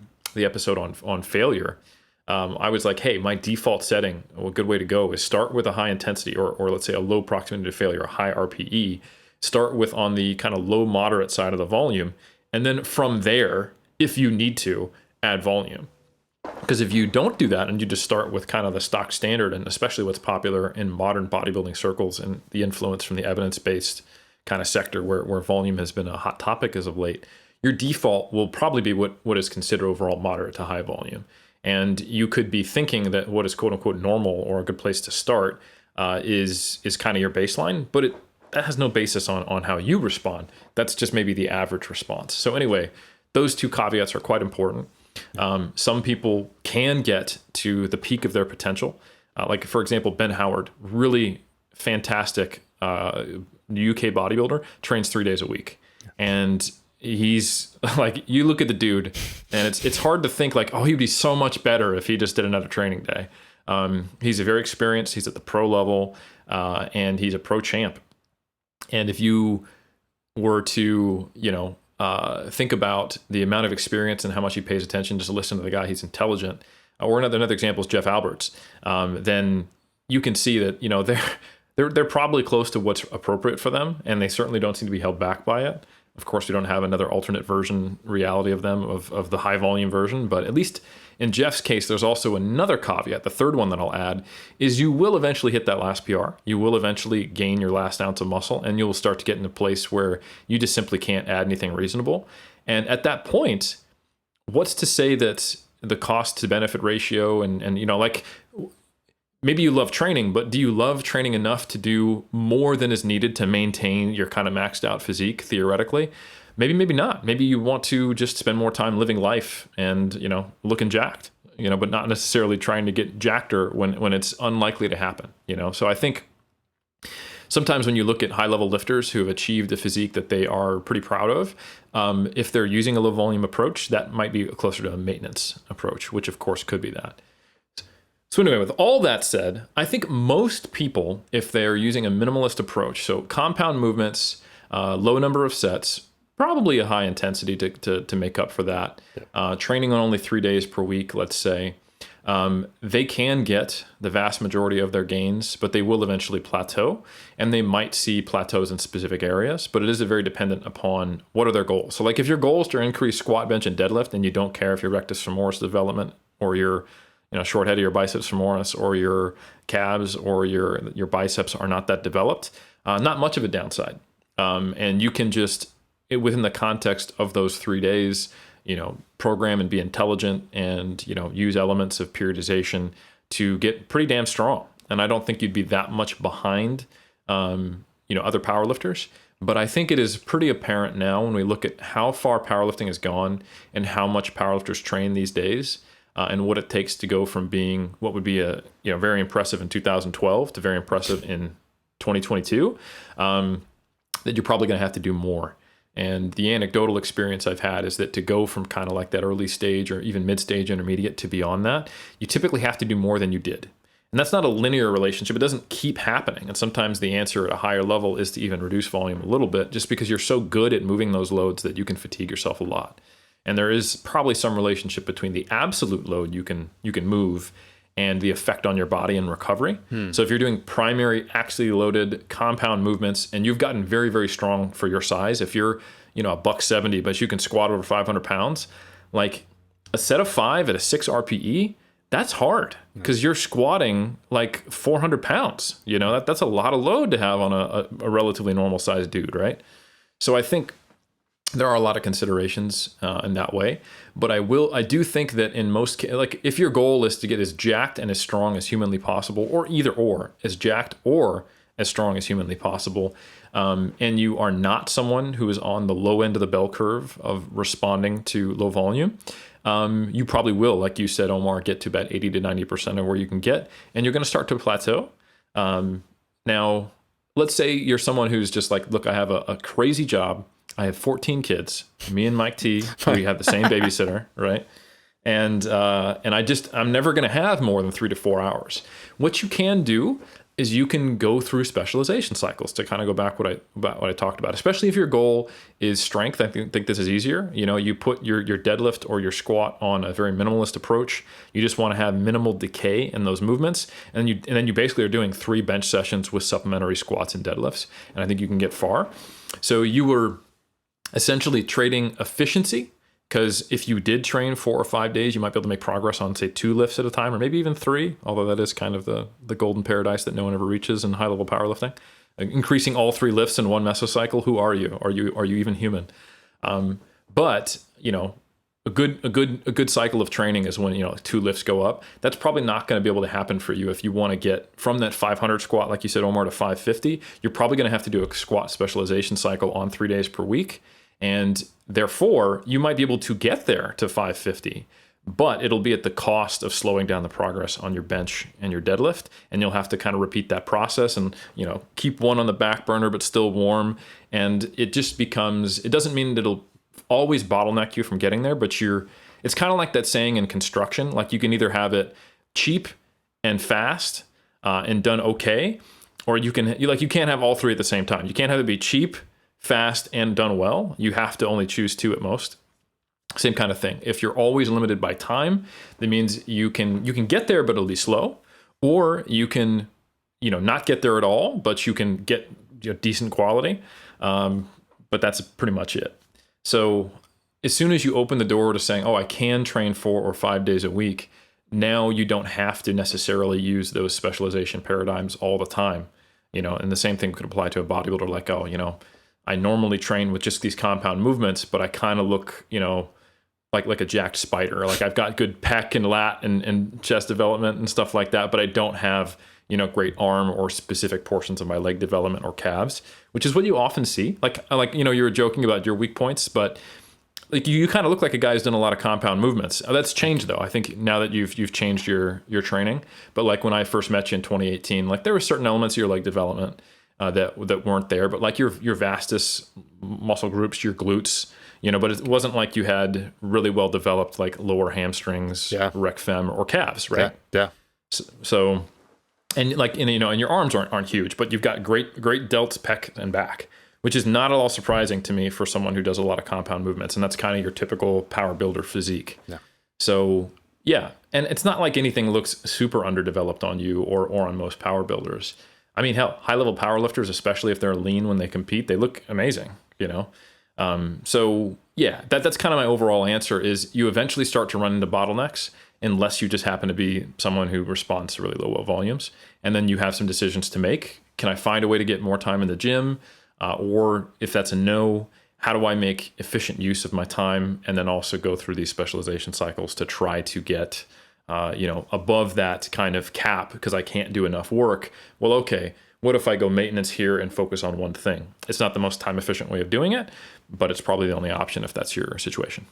episode on failure, I was like, hey, my default setting, a good way to go is start with a high intensity or let's say a low proximity to failure, a high RPE. Start with on the kind of low moderate side of the volume. And then from there, if you need to, add volume. Because if you don't do that and you just start with kind of the stock standard, and especially what's popular in modern bodybuilding circles and the influence from the evidence-based kind of sector where volume has been a hot topic as of late, your default will probably be what is considered overall moderate to high volume. And you could be thinking that what is quote unquote normal or a good place to start is kind of your baseline, but that has no basis on how you respond. That's just maybe the average response. So anyway, those two caveats are quite important. Some people can get to the peak of their potential. Like, for example, Ben Howard, really fantastic UK bodybuilder, trains 3 days a week. And he's like, you look at the dude and it's hard to think like, oh, he'd be so much better if he just did another training day. He's very experienced. He's at the pro level and he's a pro champ. And if you were to, think about the amount of experience and how much he pays attention, just listen to the guy, he's intelligent. Or another example is Jeff Alberts. Then you can see that, they're probably close to what's appropriate for them, and they certainly don't seem to be held back by it. Of course, we don't have another alternate version reality of them, of the high volume version, but at least in Jeff's case, there's also another caveat. The third one that I'll add is you will eventually hit that last PR. You will eventually gain your last ounce of muscle, and you'll start to get in a place where you just simply can't add anything reasonable. And at that point, what's to say that the cost to benefit ratio and like maybe you love training, but do you love training enough to do more than is needed to maintain your kind of maxed out physique theoretically? Maybe not. Maybe you want to just spend more time living life and, looking jacked, but not necessarily trying to get jackeder when it's unlikely to happen, So I think sometimes when you look at high level lifters who have achieved a physique that they are pretty proud of, if they're using a low volume approach, that might be closer to a maintenance approach, which of course could be that. So anyway, with all that said, I think most people, if they're using a minimalist approach, so compound movements, low number of sets, probably a high intensity to make up for that, training on only 3 days per week, let's say, they can get the vast majority of their gains, but they will eventually plateau, and they might see plateaus in specific areas, but it is very dependent upon what are their goals. So like if your goal is to increase squat, bench, and deadlift, and you don't care if your rectus femoris development or your short head of your biceps femoris or your calves or your biceps are not that developed, not much of a downside. And you can just, within the context of those 3 days, program and be intelligent and, use elements of periodization to get pretty damn strong. And I don't think you'd be that much behind, other powerlifters. But I think it is pretty apparent now when we look at how far powerlifting has gone and how much powerlifters train these days, and what it takes to go from being what would be a very impressive in 2012 to very impressive in 2022, that you're probably going to have to do more. And the anecdotal experience I've had is that to go from kind of like that early stage or even mid-stage intermediate to beyond that, you typically have to do more than you did. And that's not a linear relationship. It doesn't keep happening. And sometimes the answer at a higher level is to even reduce volume a little bit, just because you're so good at moving those loads that you can fatigue yourself a lot. And there is probably some relationship between the absolute load you can move and the effect on your body and recovery. So if you're doing primary axially loaded compound movements and you've gotten very, very strong for your size, if you're, a $170, but you can squat over 500 pounds, like a set of 5 at a 6 RPE, that's hard because you're squatting like 400 pounds. That's a lot of load to have on a relatively normal sized dude, right? So I think there are a lot of considerations in that way, but I do think that in most cases, like if your goal is to get as jacked and as strong as humanly possible, or either or, as jacked or as strong as humanly possible, and you are not someone who is on the low end of the bell curve of responding to low volume, you probably will, like you said, Omar, get to about 80 to 90% of where you can get, and you're going to start to plateau. Now, let's say you're someone who's just like, look, I have a crazy job. I have 14 kids. Me and Mike T, we have the same babysitter, right? And I'm never going to have more than 3 to 4 hours. What you can do is you can go through specialization cycles, to kind of go back about what I talked about. Especially if your goal is strength, I think this is easier. You put your deadlift or your squat on a very minimalist approach. You just want to have minimal decay in those movements, and then you basically are doing 3 bench sessions with supplementary squats and deadlifts, and I think you can get far. So you were essentially trading efficiency, because if you did train 4 or 5 days, you might be able to make progress on, say, 2 lifts at a time, or maybe even 3, although that is kind of the golden paradise that no one ever reaches in high-level powerlifting. Increasing all 3 lifts in one mesocycle, who are you? Are you even human? But a good cycle of training is when 2 lifts go up. That's probably not going to be able to happen for you if you want to get from that 500 squat, like you said, Omar, to 550. You're probably going to have to do a squat specialization cycle on 3 days per week. And therefore, you might be able to get there to 550, but it'll be at the cost of slowing down the progress on your bench and your deadlift. And you'll have to kind of repeat that process and, keep one on the back burner, but still warm. And it just becomes, it doesn't mean that it'll always bottleneck you from getting there, but it's kind of like that saying in construction, like you can either have it cheap and fast and done okay, or you can't have all 3 at the same time. You can't have it be cheap, fast, and done well. You have to only choose 2 at most. Same kind of thing. If you're always limited by time, that means you can get there, but it'll be slow, or you can, not get there at all, but you can get decent quality. But that's pretty much it. So as soon as you open the door to saying, oh, I can train 4 or 5 days a week, now you don't have to necessarily use those specialization paradigms all the time. And the same thing could apply to a bodybuilder, like, oh, I normally train with just these compound movements, but I kind of look, like a jacked spider. Like I've got good pec and lat and chest development and stuff like that, but I don't have, great arm or specific portions of my leg development or calves, which is what you often see. Like you were joking about your weak points, but like you kind of look like a guy who's done a lot of compound movements. That's changed though. I think now that you've changed your training, but like when I first met you in 2018, like there were certain elements of your leg development that weren't there, but like your vastus muscle groups, your glutes, but it wasn't like you had really well developed like lower hamstrings, rec fem, or calves, right? Yeah. So, and like and your arms aren't huge, but you've got great delts, pec, and back, which is not at all surprising to me for someone who does a lot of compound movements, and that's kind of your typical power builder physique. Yeah. So yeah, and it's not like anything looks super underdeveloped on you or on most power builders. I mean, hell, high-level powerlifters, especially if they're lean when they compete, they look amazing, So yeah, that's kind of my overall answer is you eventually start to run into bottlenecks unless you just happen to be someone who responds to really low volumes. And then you have some decisions to make. Can I find a way to get more time in the gym? Or if that's a no, how do I make efficient use of my time? And then also go through these specialization cycles to try to get above that kind of cap because I can't do enough work. Well, okay, what if I go maintenance here and focus on one thing? It's not the most time efficient way of doing it, but it's probably the only option if that's your situation.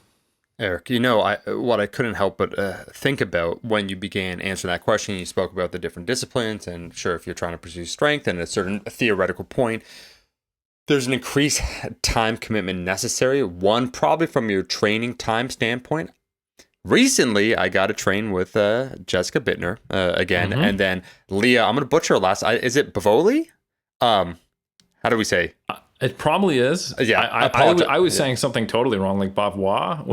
Eric, what I couldn't help but think about when you began answering that question, you spoke about the different disciplines, and sure, if you're trying to pursue strength and a certain theoretical point, there's an increased time commitment necessary. One, probably from your training time standpoint. recently I got to train with Jessica Bittner again, and then Leah. I'm gonna butcher her last. Is it Bavoli? How do we say? It probably is. Yeah, I was saying something totally wrong, like Bavois.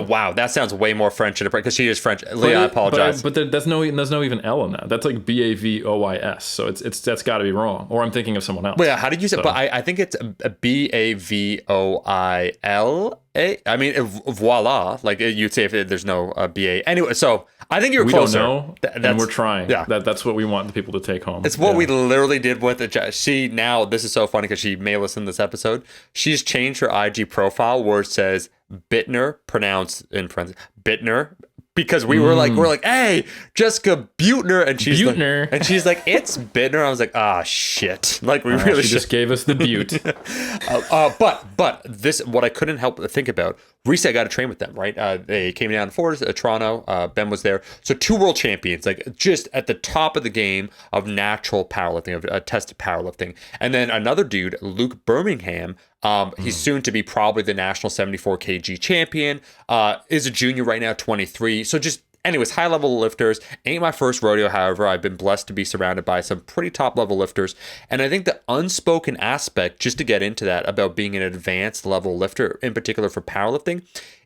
Wow, that sounds way more French because she is French. Leah, I apologize. But there's no even L in that. That's like Bavois. So it's that's got to be wrong. Or I'm thinking of someone else. Well, yeah, how did you say? So. But I think it's a Bavoila. I mean, voila. Like you'd say if there's no BA. Anyway, so I think you're closer. We don't know, and we're trying. Yeah, that's what we want the people to take home. It's what we literally did with it. Now, this is so funny because she may listen to this episode. She's changed her IG profile where it says Bittner, pronounced in parentheses, Bittner. Because we're like, hey, Jessica Butner, and she's like, it's Bittner. I was like, shit, like we really she just gave us the Butte. but this, what I couldn't help but think about. Recently, I got to train with them. Right, they came down to Florida, Toronto. Ben was there, so 2 world champions, like just at the top of the game of natural powerlifting, of tested powerlifting, and then another dude, Luke Birmingham. He's soon to be probably the national 74 kg champion, is a junior right now, 23. So just, anyways, high level lifters. Ain't my first rodeo. However, I've been blessed to be surrounded by some pretty top level lifters. And I think the unspoken aspect, just to get into that, about being an advanced level lifter, in particular for powerlifting,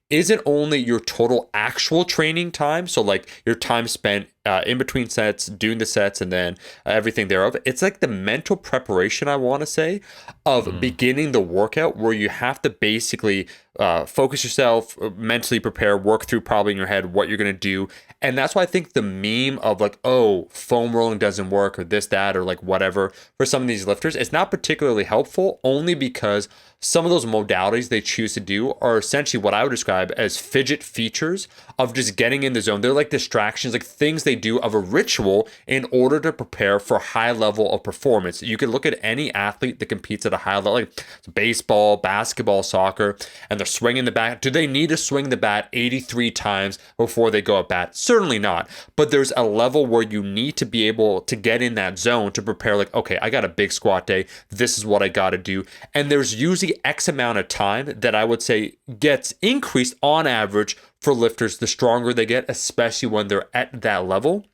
isn't only your total actual training time. So like your time spent in between sets, doing the sets, and then everything thereof. It's like the mental preparation, I want to say, of beginning the workout, where you have to basically focus yourself, mentally prepare, work through probably in your head what you're going to do. And that's why I think the meme of like, oh, foam rolling doesn't work, or this, that, or like whatever, for some of these lifters, it's not particularly helpful, only because some of those modalities they choose to do are essentially what I would describe as fidget features of just getting in the zone. They're like distractions, like things they do of a ritual in order to prepare for a high level of performance. You could look at any athlete that competes at a high level, like baseball, basketball, soccer, and they're swinging the bat. Do they need to swing the bat 83 times before they go at bat? Certainly not. But there's a level where you need to be able to get in that zone to prepare, like, okay, I got a big squat day. This is what I got to do. And there's usually X amount of time that I would say gets increased on average for lifters the stronger they get, especially when they're at that level.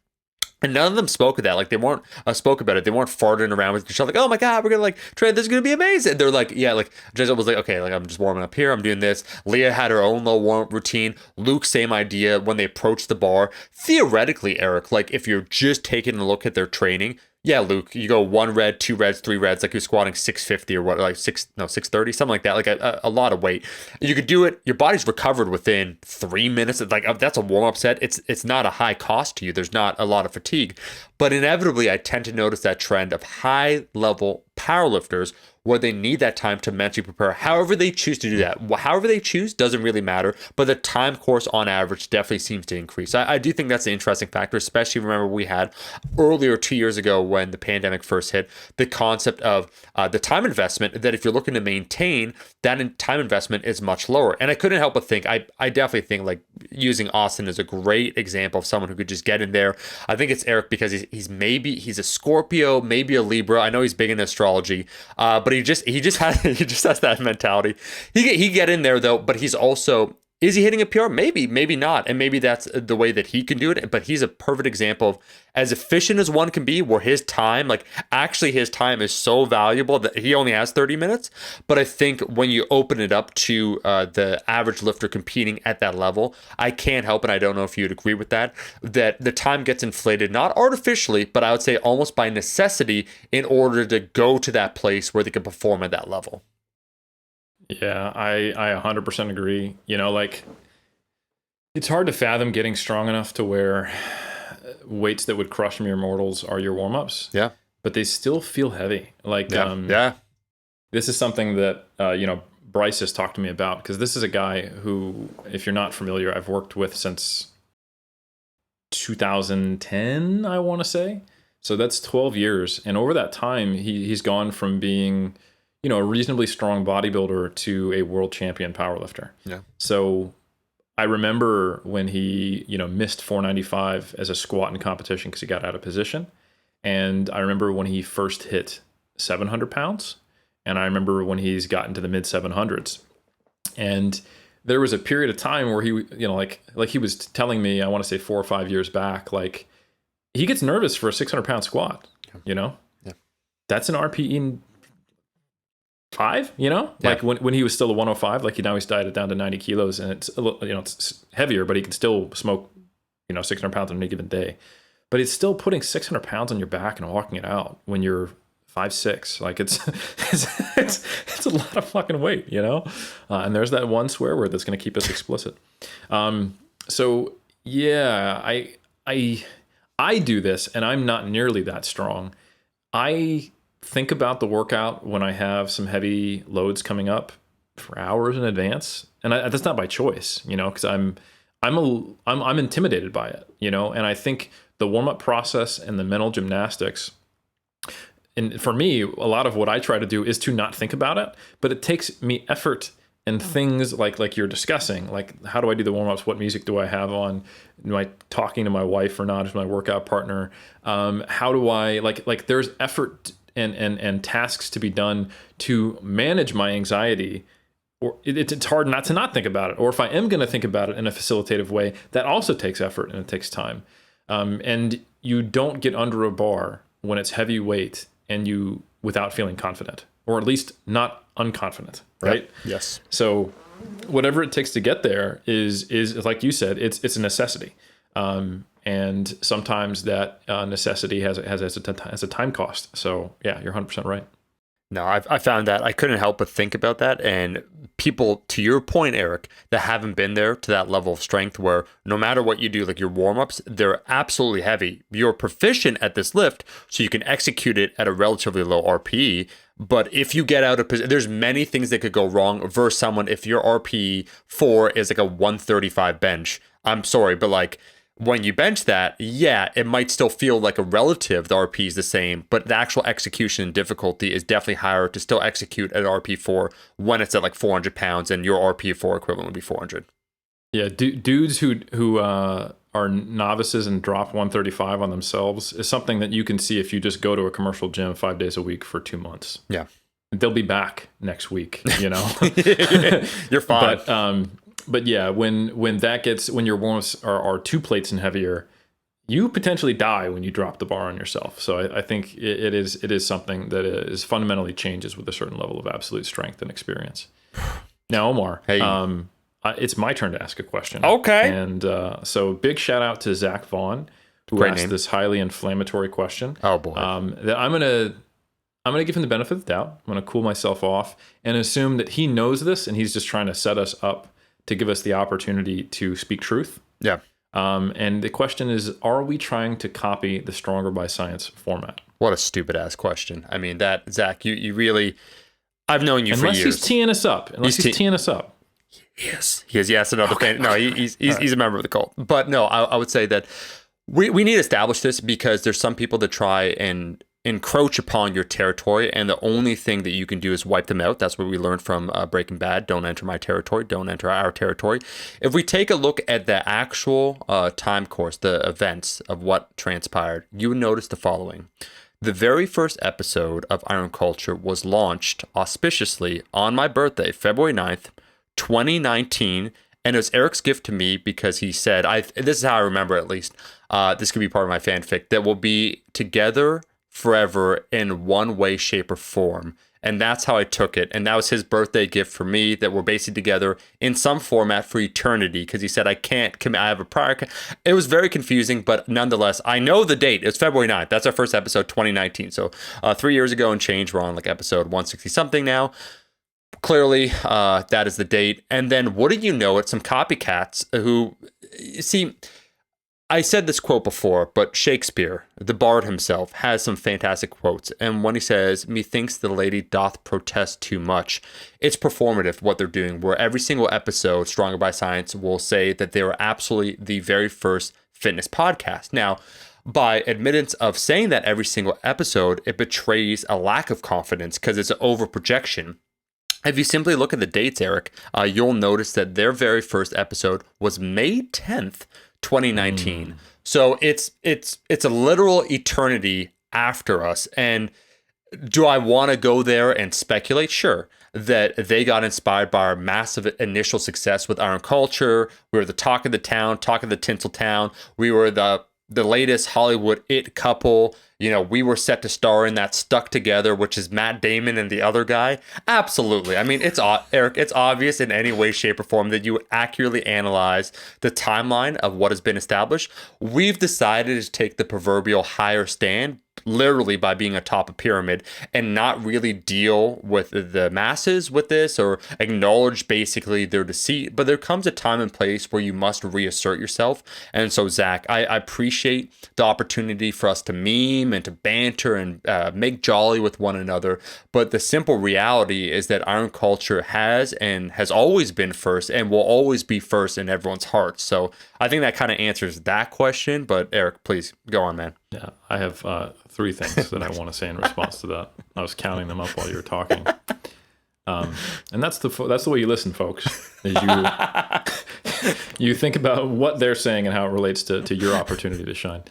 And none of them spoke of that. Like, they weren't spoke about it. They weren't farting around with each other like, oh my God, we're going to like train. This is going to be amazing. They're like, yeah, like Jessica was like, okay, like I'm just warming up here. I'm doing this. Leah had her own little warm-up routine. Luke, same idea when they approached the bar. Theoretically, Eric, like if you're just taking a look at their training, yeah, Luke, you go 1 red, 2 reds, 3 reds, like you're squatting 650 or what, like 630, something like that, like a lot of weight. You could do it. Your body's recovered within 3 minutes. Like that's a warm-up set. It's not a high cost to you. There's not a lot of fatigue. But inevitably, I tend to notice that trend of high-level powerlifters where they need that time to mentally prepare. However they choose to do that. However they choose doesn't really matter, but the time course on average definitely seems to increase. I do think that's an interesting factor, especially remember we had earlier 2 years ago when the pandemic first hit, the concept of the time investment, that if you're looking to maintain, that time investment is much lower. And I couldn't help but think, I definitely think like using Austin is a great example of someone who could just get in there. I think it's Eric because he's a Scorpio, maybe a Libra. I know he's big in astrology, but he just has that mentality. He get in there though, but he's also, is he hitting a PR? Maybe not, and maybe that's the way that he can do it. But he's a perfect example of as efficient as one can be, where his time is so valuable that he only has 30 minutes. But I think when you open it up to the average lifter competing at that level, I can't help it. I don't know if you'd agree with that the time gets inflated, not artificially, but I would say almost by necessity, in order to go to that place where they can perform at that level. Yeah, I 100% agree. You know, like it's hard to fathom getting strong enough to where weights that would crush mere mortals are your warm-ups. Yeah. But they still feel heavy. Like, this is something that, Bryce has talked to me about, because this is a guy who, if you're not familiar, I've worked with since 2010, I want to say. So that's 12 years. And over that time, he's gone from being, a reasonably strong bodybuilder to a world champion powerlifter. Yeah. So I remember when he, missed 495 as a squat in competition because he got out of position. And I remember when he first hit 700 pounds. And I remember when he's gotten to the mid 700s. And there was a period of time where he, like he was telling me, I want to say 4 or 5 years back, like he gets nervous for a 600-pound squat, Yeah. That's an RPE 5, like when he was still a 105, like now he's dieted down to 90 kilos and it's a little, it's heavier, but he can still smoke, 600 pounds on any given day. But it's still putting 600 pounds on your back and walking it out when you're 5'6". Like it's a lot of fucking weight, and there's that one swear word that's going to keep us explicit. So yeah, I do this, and I'm not nearly that strong. I think about the workout when I have some heavy loads coming up for hours in advance, and that's not by choice, because I'm intimidated by it, and I think the warm-up process and the mental gymnastics, and for me, a lot of what I try to do is to not think about it, but it takes me effort and things like you're discussing, like how do I do the warm-ups? What music do I have on? Am I talking to my wife or not as my workout partner? How do I like there's effort and tasks to be done to manage my anxiety, or it's hard not to not think about it. Or if I am going to think about it in a facilitative way, that also takes effort and it takes time. And you don't get under a bar when it's heavy weight and you without feeling confident, or at least not unconfident, right? Yep. Yes. So whatever it takes to get there is like you said, it's a necessity. And sometimes that necessity has a time cost. So yeah, you're 100% right. No, I found that I couldn't help but think about that. And people, to your point, Eric, that haven't been there to that level of strength where no matter what you do, like your warm-ups, they're absolutely heavy. You're proficient at this lift, so you can execute it at a relatively low RPE. But if you get out of position, there's many things that could go wrong versus someone, if your RPE 4 is like a 135 bench, I'm sorry, but like, when you bench that, yeah, it might still feel like a relative, the RP is the same, but the actual execution difficulty is definitely higher to still execute at RP4 when it's at like 400 pounds and your RP4 equivalent would be 400. Yeah, dudes who are novices and drop 135 on themselves is something that you can see if you just go to a commercial gym 5 days a week for 2 months. Yeah. They'll be back next week, You're fine. But yeah, when your warm-ups are 2 plates and heavier, you potentially die when you drop the bar on yourself. So I think it is something that is fundamentally changes with a certain level of absolute strength and experience. Now, Omar, hey. It's my turn to ask a question. Okay. And so big shout out to Zach Vaughn, who asked this highly inflammatory question. Oh boy. That I'm gonna give him the benefit of the doubt. I'm gonna cool myself off and assume that he knows this and he's just trying to set us up to give us the opportunity to speak truth. Yeah. And the question is, are we trying to copy the Stronger by Science format? What a stupid ass question. I mean, that, Zach, you really, I've known you for years. Unless he's teeing us up. Yes. He is. Yes, another fan. No, he's a member of the cult. But no, I would say that we need to establish this because there's some people that try and encroach upon your territory, and the only thing that you can do is wipe them out. That's what we learned from Breaking Bad. Don't enter my territory. Don't enter our territory. If we take a look at the actual time course, the events of what transpired, you would notice the following. The very first episode of Iron Culture was launched auspiciously on my birthday, February 9th, 2019. And it was Eric's gift to me because he said, this is how I remember at least, this could be part of my fanfic, that we'll be together forever in one way, shape, or form. And that's how I took it. And that was his birthday gift for me, that we're basically together in some format for eternity. Because he said, I can't commit. I have a prior. It was very confusing, but nonetheless, I know the date. It's February 9th. That's our first episode, 2019. So 3 years ago and change, we're on like episode 160 something now. Clearly, that is the date. And then, wouldn't you know it, some copycats who, see, I said this quote before, but Shakespeare, the bard himself, has some fantastic quotes. And when he says, methinks the lady doth protest too much, it's performative what they're doing, where every single episode, Stronger by Science, will say that they were absolutely the very first fitness podcast. Now, by admittance of saying that every single episode, it betrays a lack of confidence because it's an overprojection. If you simply look at the dates, Eric, you'll notice that their very first episode was May 10th, 2019. So it's a literal eternity after us. And do I want to go there and speculate? Sure. that they got inspired by our massive initial success with Iron Culture. We were the talk of the town, talk of the Tinseltown. We were the latest Hollywood it couple. You know, we were set to star in that Stuck Together, which is Matt Damon and the other guy. Absolutely. I mean, it's Eric, it's obvious in any way, shape, or form that you accurately analyze the timeline of what has been established. We've decided to take the proverbial higher stand, literally by being atop a pyramid, and not really deal with the masses with this or acknowledge basically their deceit. But there comes a time and place where you must reassert yourself. And so, Zach, I appreciate the opportunity for us to meme and to banter and make jolly with one another. But the simple reality is that Iron Culture has and has always been first and will always be first in everyone's hearts. So I think that kind of answers that question. But Eric, please go on, man. Yeah, I have 3 things that I want to say in response to that. I was counting them up while you were talking. And that's the way you listen, folks. Is you think about what they're saying and how it relates to your opportunity to shine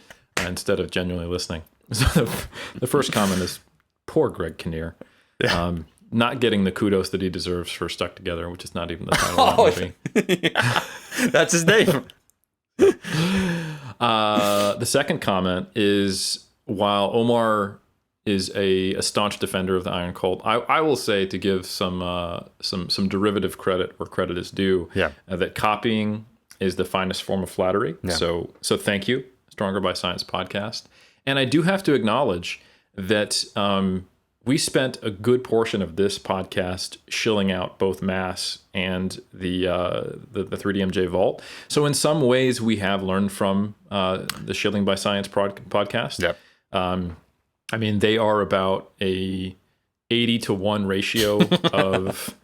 instead of genuinely listening. So the first comment is, poor Greg Kinnear. Not getting the kudos that he deserves for Stuck Together, which is not even the title of the movie. Yeah, that's his name. The second comment is, while Omar is a staunch defender of the Iron Cult, I will say, to give some derivative credit where credit is due, that copying is the finest form of flattery. Yeah. So thank you, Stronger by Science podcast. And I do have to acknowledge that we spent a good portion of this podcast shilling out both Mass and the 3DMJ Vault. So in some ways, we have learned from the Shilling by Science podcast. Yep. I mean, they are about a 80-to-1 ratio of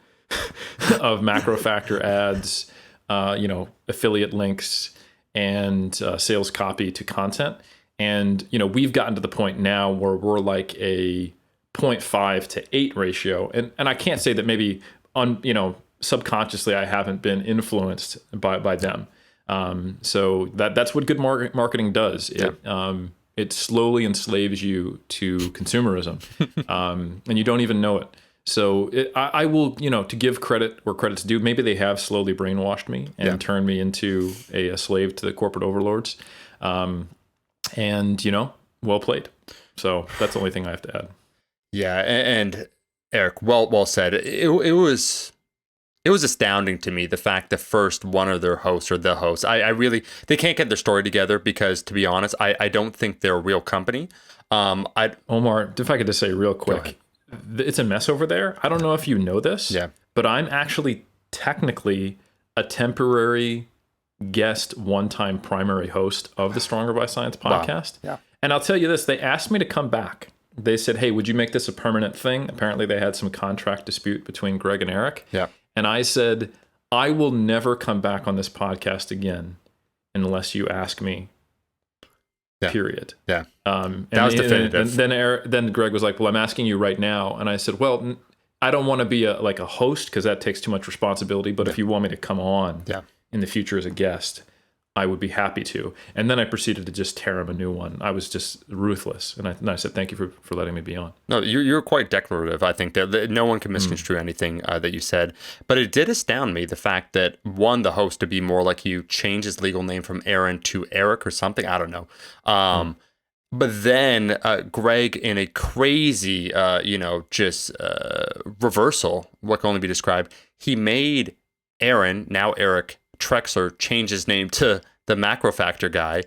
macro factor ads, affiliate links, and sales copy to content. And, we've gotten to the point now where we're like a 0.5 to 8 ratio. And I can't say that maybe subconsciously I haven't been influenced by them. So that's what good marketing does. It slowly enslaves you to consumerism, and you don't even know it. So I will, to give credit where credit's due, maybe they have slowly brainwashed me and turned me into a slave to the corporate overlords. And, well played. So that's the only thing I have to add. Yeah, and Eric, well said. It was astounding to me, the fact that first one of their hosts or the hosts, they can't get their story together because, to be honest, I don't think they're a real company. Omar, if I could just say real quick, it's a mess over there. I don't know if you know this, but I'm actually technically a temporary guest, one-time primary host of the Stronger by Science podcast. Wow. Yeah. And I'll tell you this, they asked me to come back. They said, hey, would you make this a permanent thing? Apparently they had some contract dispute between Greg and Eric. Yeah. And I said, I will never come back on this podcast again unless you ask me, period. Yeah. That was definitive. And then Greg was like, well, I'm asking you right now. And I said, well, I don't want to be a host because that takes too much responsibility. But if you want me to come on in the future as a guest, I would be happy to. And then I proceeded to just tear him a new one. I was just ruthless. And I said, thank you for letting me be on. No, you're quite declarative. I think that no one can misconstrue anything that you said. But it did astound me, the fact that, one, the host, to be more like you, changed his legal name from Aaron to Eric or something. I don't know. But then Greg, in a crazy, reversal, what can only be described, he made Aaron, now Eric Trexler, change his name to the Macro Factor guy,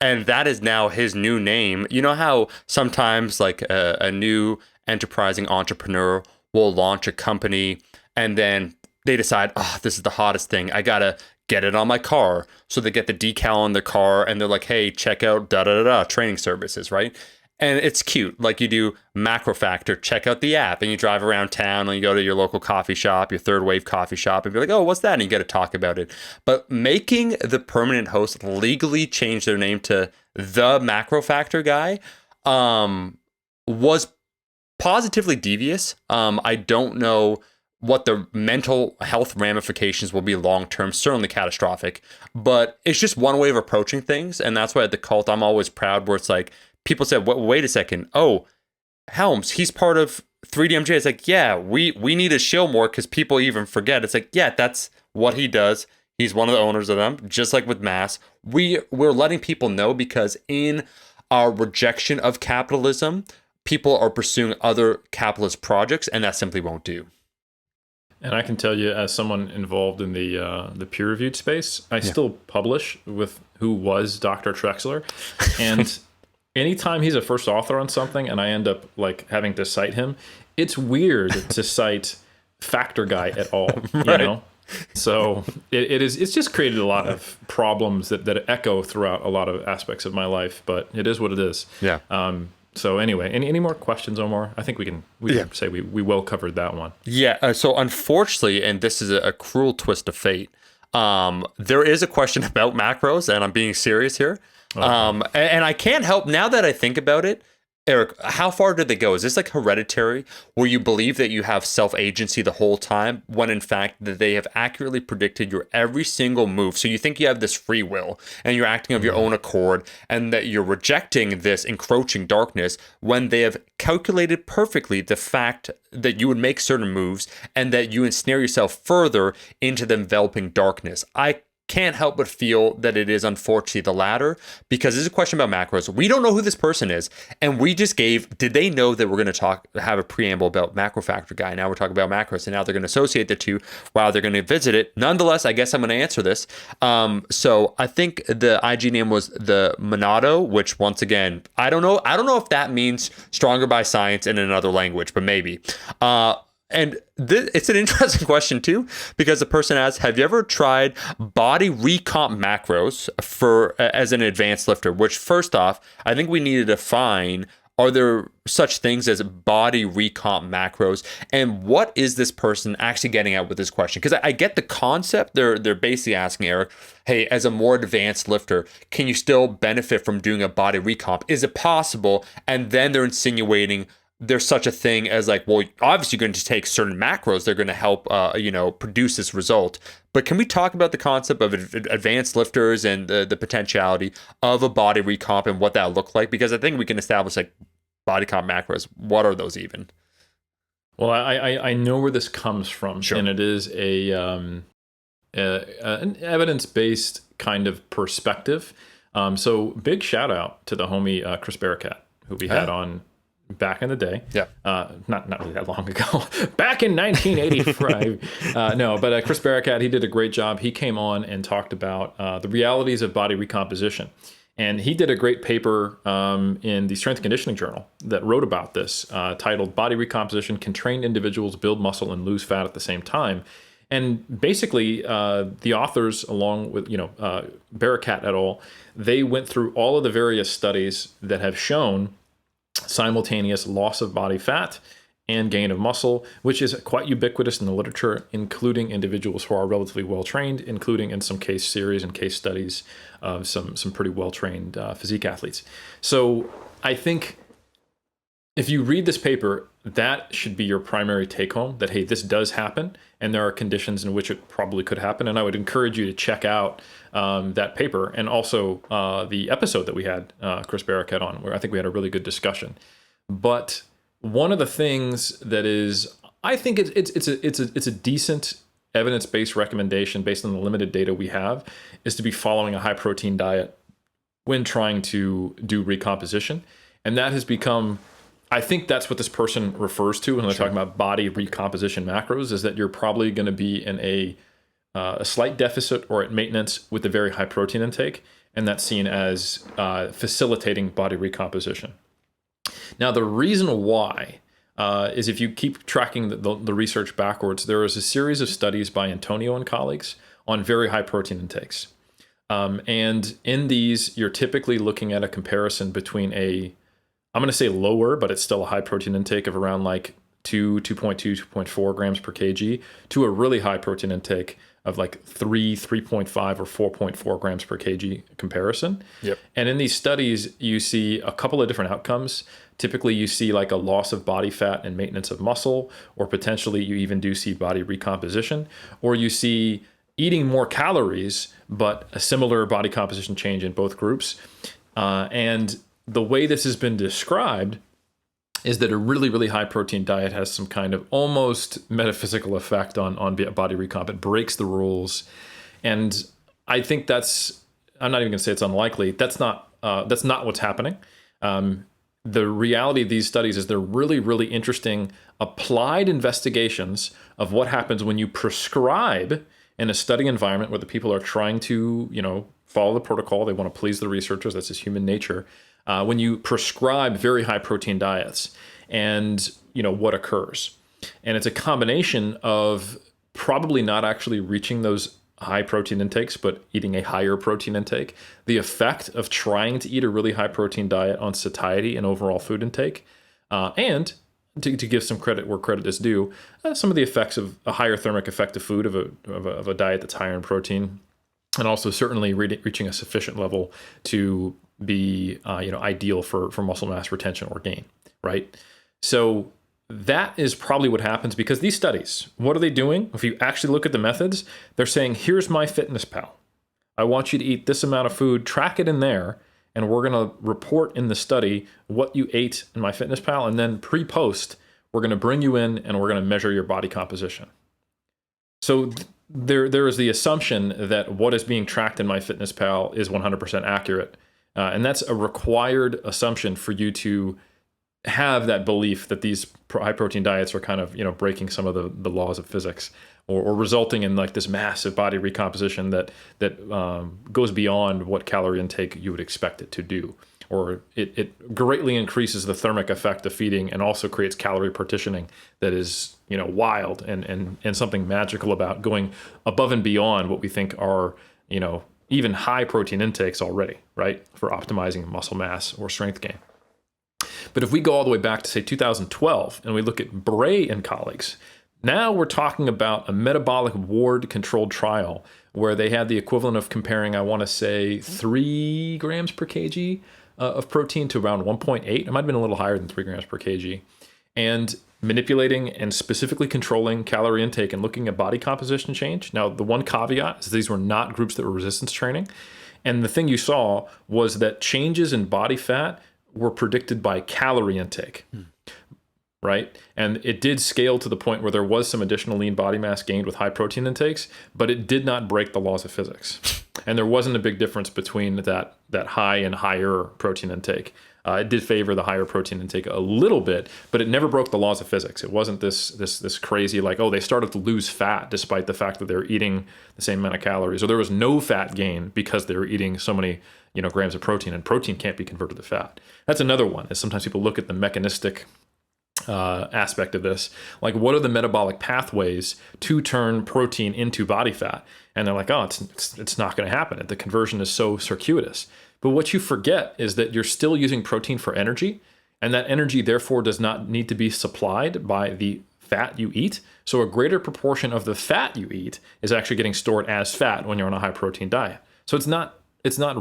and that is now his new name. You know how sometimes like a new enterprising entrepreneur will launch a company and then they decide, this is the hottest thing, I gotta get it on my car. So they get the decal on their car and they're like, hey, check out training services, right? And it's cute. Like, you do Macro Factor, check out the app, and you drive around town and you go to your local coffee shop, your third wave coffee shop, and be like, oh, what's that? And you get to talk about it. But making the permanent host legally change their name to the Macro Factor guy was positively devious. I don't know what the mental health ramifications will be long-term, certainly catastrophic. But it's just one way of approaching things. And that's why at the cult, I'm always proud where it's like, people said, wait a second. Oh, Helms, he's part of 3DMJ is like, yeah, we need to show more because people even forget. It's like, yeah, that's what he does. He's one of the owners of them, just like with Mass. We're letting people know because in our rejection of capitalism, people are pursuing other capitalist projects, and that simply won't do. And I can tell you, as someone involved in the peer-reviewed space, I still publish with who was Dr. Trexler, and anytime he's a first author on something, and I end up like having to cite him, it's weird to cite Factor Guy at all, right. You know. So it's just created a lot of problems that echo throughout a lot of aspects of my life, but it is what it is. Yeah. So anyway, any more questions, Omar? I think we can say we well covered that one. Yeah. So unfortunately, and this is a cruel twist of fate, there is a question about macros, and I'm being serious here. Okay. And I can't help, now that I think about it, Eric, how far did they go? Is this like hereditary, where you believe that you have self-agency the whole time, when in fact that they have accurately predicted your every single move? So you think you have this free will and you're acting of your own accord, and that you're rejecting this encroaching darkness, when they have calculated perfectly the fact that you would make certain moves and that you ensnare yourself further into the enveloping darkness. I can't help but feel that it is unfortunately the latter, because this is a question about macros. We don't know who this person is, and we just did they know that we're going to have a preamble about macro factor guy? Now we're talking about macros, and now they're going to associate the two while they're going to visit it. Nonetheless, I guess I'm going to answer this. So I think the IG name was the Monado, which once again, I don't know if that means stronger by science in another language, but maybe. And it's an interesting question too, because the person asks, have you ever tried body recomp macros as an advanced lifter? Which, first off, I think we need to define, are there such things as body recomp macros? And what is this person actually getting at with this question? Because I get the concept. They're basically asking, Eric, hey, as a more advanced lifter, can you still benefit from doing a body recomp? Is it possible? And then they're insinuating there's such a thing as like, well, obviously you're going to take certain macros. They're going to help, produce this result. But can we talk about the concept of advanced lifters and the potentiality of a body recomp and what that look like? Because I think we can establish like body comp macros. What are those even? Well, I know where this comes from, sure. And it is an evidence-based kind of perspective. So big shout out to the homie Chris Barakat, who we had on back in the day. Yeah. Not really that long ago. Back in 1985. But Chris Barakat, he did a great job. He came on and talked about the realities of body recomposition. And he did a great paper in the Strength and Conditioning Journal that wrote about this, titled Body Recomposition: Can Trained Individuals Build Muscle and Lose Fat at the Same Time? And basically, the authors, along with Barakat et al., they went through all of the various studies that have shown simultaneous loss of body fat and gain of muscle, which is quite ubiquitous in the literature, including individuals who are relatively well-trained, including in some case series and case studies of some pretty well-trained physique athletes. So I think if you read this paper, that should be your primary take-home, that, hey, this does happen, and there are conditions in which it probably could happen. And I would encourage you to check out that paper, and also the episode that we had Chris Barakat on, where I think we had a really good discussion. But one of the things that is, I think it's a decent evidence-based recommendation based on the limited data we have, is to be following a high-protein diet when trying to do recomposition. And that has become, I think that's what this person refers to when they're talking about body recomposition macros, is that you're probably going to be in a slight deficit or at maintenance with a very high protein intake, and that's seen as facilitating body recomposition. Now, the reason why is, if you keep tracking the research backwards, there is a series of studies by Antonio and colleagues on very high protein intakes. And in these, you're typically looking at a comparison between I'm going to say lower, but it's still a high protein intake of around like 2.2, 2.4 grams per kg, to a really high protein intake of like 3.5 or 4.4 grams per kg comparison. Yep. And in these studies, you see a couple of different outcomes. Typically, you see like a loss of body fat and maintenance of muscle, or potentially you even do see body recomposition, or you see eating more calories, but a similar body composition change in both groups. And the way this has been described is that a really, really high protein diet has some kind of almost metaphysical effect on body recomp. It breaks the rules. And I think I'm not even going to say it's unlikely. That's not what's happening. The reality of these studies is they're really, really interesting applied investigations of what happens when you prescribe in a study environment where the people are trying to, follow the protocol. They want to please the researchers. That's just human nature. When you prescribe very high protein diets and, what occurs. And it's a combination of probably not actually reaching those high protein intakes, but eating a higher protein intake, the effect of trying to eat a really high protein diet on satiety and overall food intake, and to give some credit where credit is due, some of the effects of a higher thermic effect of food of a diet that's higher in protein, and also certainly reaching a sufficient level to be ideal for muscle mass retention or gain, right? So that is probably what happens, because these studies, what are they doing? If you actually look at the methods, they're saying, here's MyFitnessPal. I want you to eat this amount of food, track it in there, and we're going to report in the study what you ate in MyFitnessPal, and then pre-post, we're going to bring you in and we're going to measure your body composition. So there is the assumption that what is being tracked in MyFitnessPal is 100% accurate, and that's a required assumption for you to have that belief that these high protein diets are kind of breaking some of the laws of physics, or resulting in like this massive body recomposition that goes beyond what calorie intake you would expect it to do, or it greatly increases the thermic effect of feeding and also creates calorie partitioning that is wild and something magical about going above and beyond what we think are even high protein intakes already, right, for optimizing muscle mass or strength gain. But if we go all the way back to, say, 2012, and we look at Bray and colleagues, now we're talking about a metabolic ward-controlled trial where they had the equivalent of comparing, I want to say, 3 grams per kg of protein to around 1.8. It might have been a little higher than 3 grams per kg. And manipulating and specifically controlling calorie intake and looking at body composition change. Now, the one caveat is these were not groups that were resistance training. And the thing you saw was that changes in body fat were predicted by calorie intake, right? And it did scale to the point where there was some additional lean body mass gained with high protein intakes, but it did not break the laws of physics. And there wasn't a big difference between that high and higher protein intake. It did favor the higher protein intake a little bit, but it never broke the laws of physics. It wasn't this crazy like, oh, they started to lose fat despite the fact that they were eating the same amount of calories, or there was no fat gain because they were eating so many grams of protein, and protein can't be converted to fat. That's another one, is sometimes people look at the mechanistic aspect of this, like what are the metabolic pathways to turn protein into body fat? And they're like, oh, it's not going to happen. The conversion is so circuitous. But what you forget is that you're still using protein for energy, and that energy therefore does not need to be supplied by the fat you eat. So a greater proportion of the fat you eat is actually getting stored as fat when you're on a high protein diet. So it's not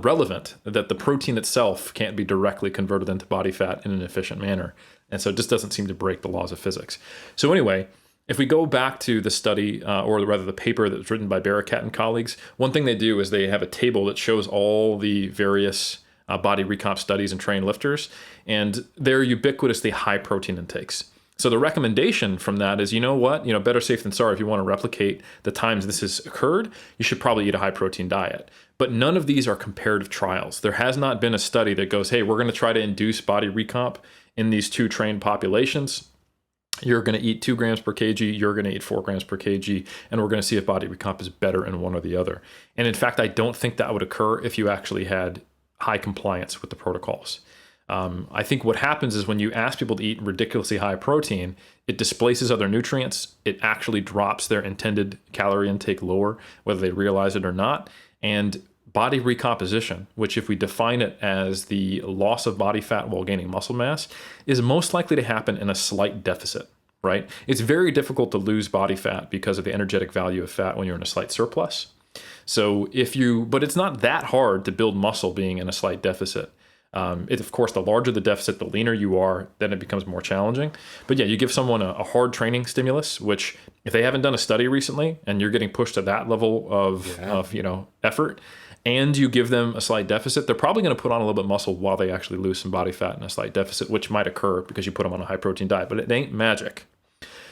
relevant that the protein itself can't be directly converted into body fat in an efficient manner. And so it just doesn't seem to break the laws of physics. So anyway, if we go back to the study, or rather the paper that was written by Barakat and colleagues, one thing they do is they have a table that shows all the various body recomp studies and trained lifters, and they're ubiquitously high protein intakes. So the recommendation from that is, better safe than sorry. If you want to replicate the times this has occurred, you should probably eat a high protein diet. But none of these are comparative trials. There has not been a study that goes, hey, we're going to try to induce body recomp in these two trained populations. You're going to eat 2 grams per kg, you're going to eat 4 grams per kg, and we're going to see if body recomp is better in one or the other. And in fact, I don't think that would occur if you actually had high compliance with the protocols. I think what happens is when you ask people to eat ridiculously high protein, it displaces other nutrients. It actually drops their intended calorie intake lower, whether they realize it or not. And body recomposition, which if we define it as the loss of body fat while gaining muscle mass, is most likely to happen in a slight deficit, right? It's very difficult to lose body fat because of the energetic value of fat when you're in a slight surplus. So but it's not that hard to build muscle being in a slight deficit. Of course, the larger the deficit, the leaner you are, then it becomes more challenging. But yeah, you give someone a hard training stimulus, which if they haven't done a study recently and you're getting pushed to that level of effort, and you give them a slight deficit, they're probably going to put on a little bit of muscle while they actually lose some body fat in a slight deficit, which might occur because you put them on a high protein diet, but it ain't magic.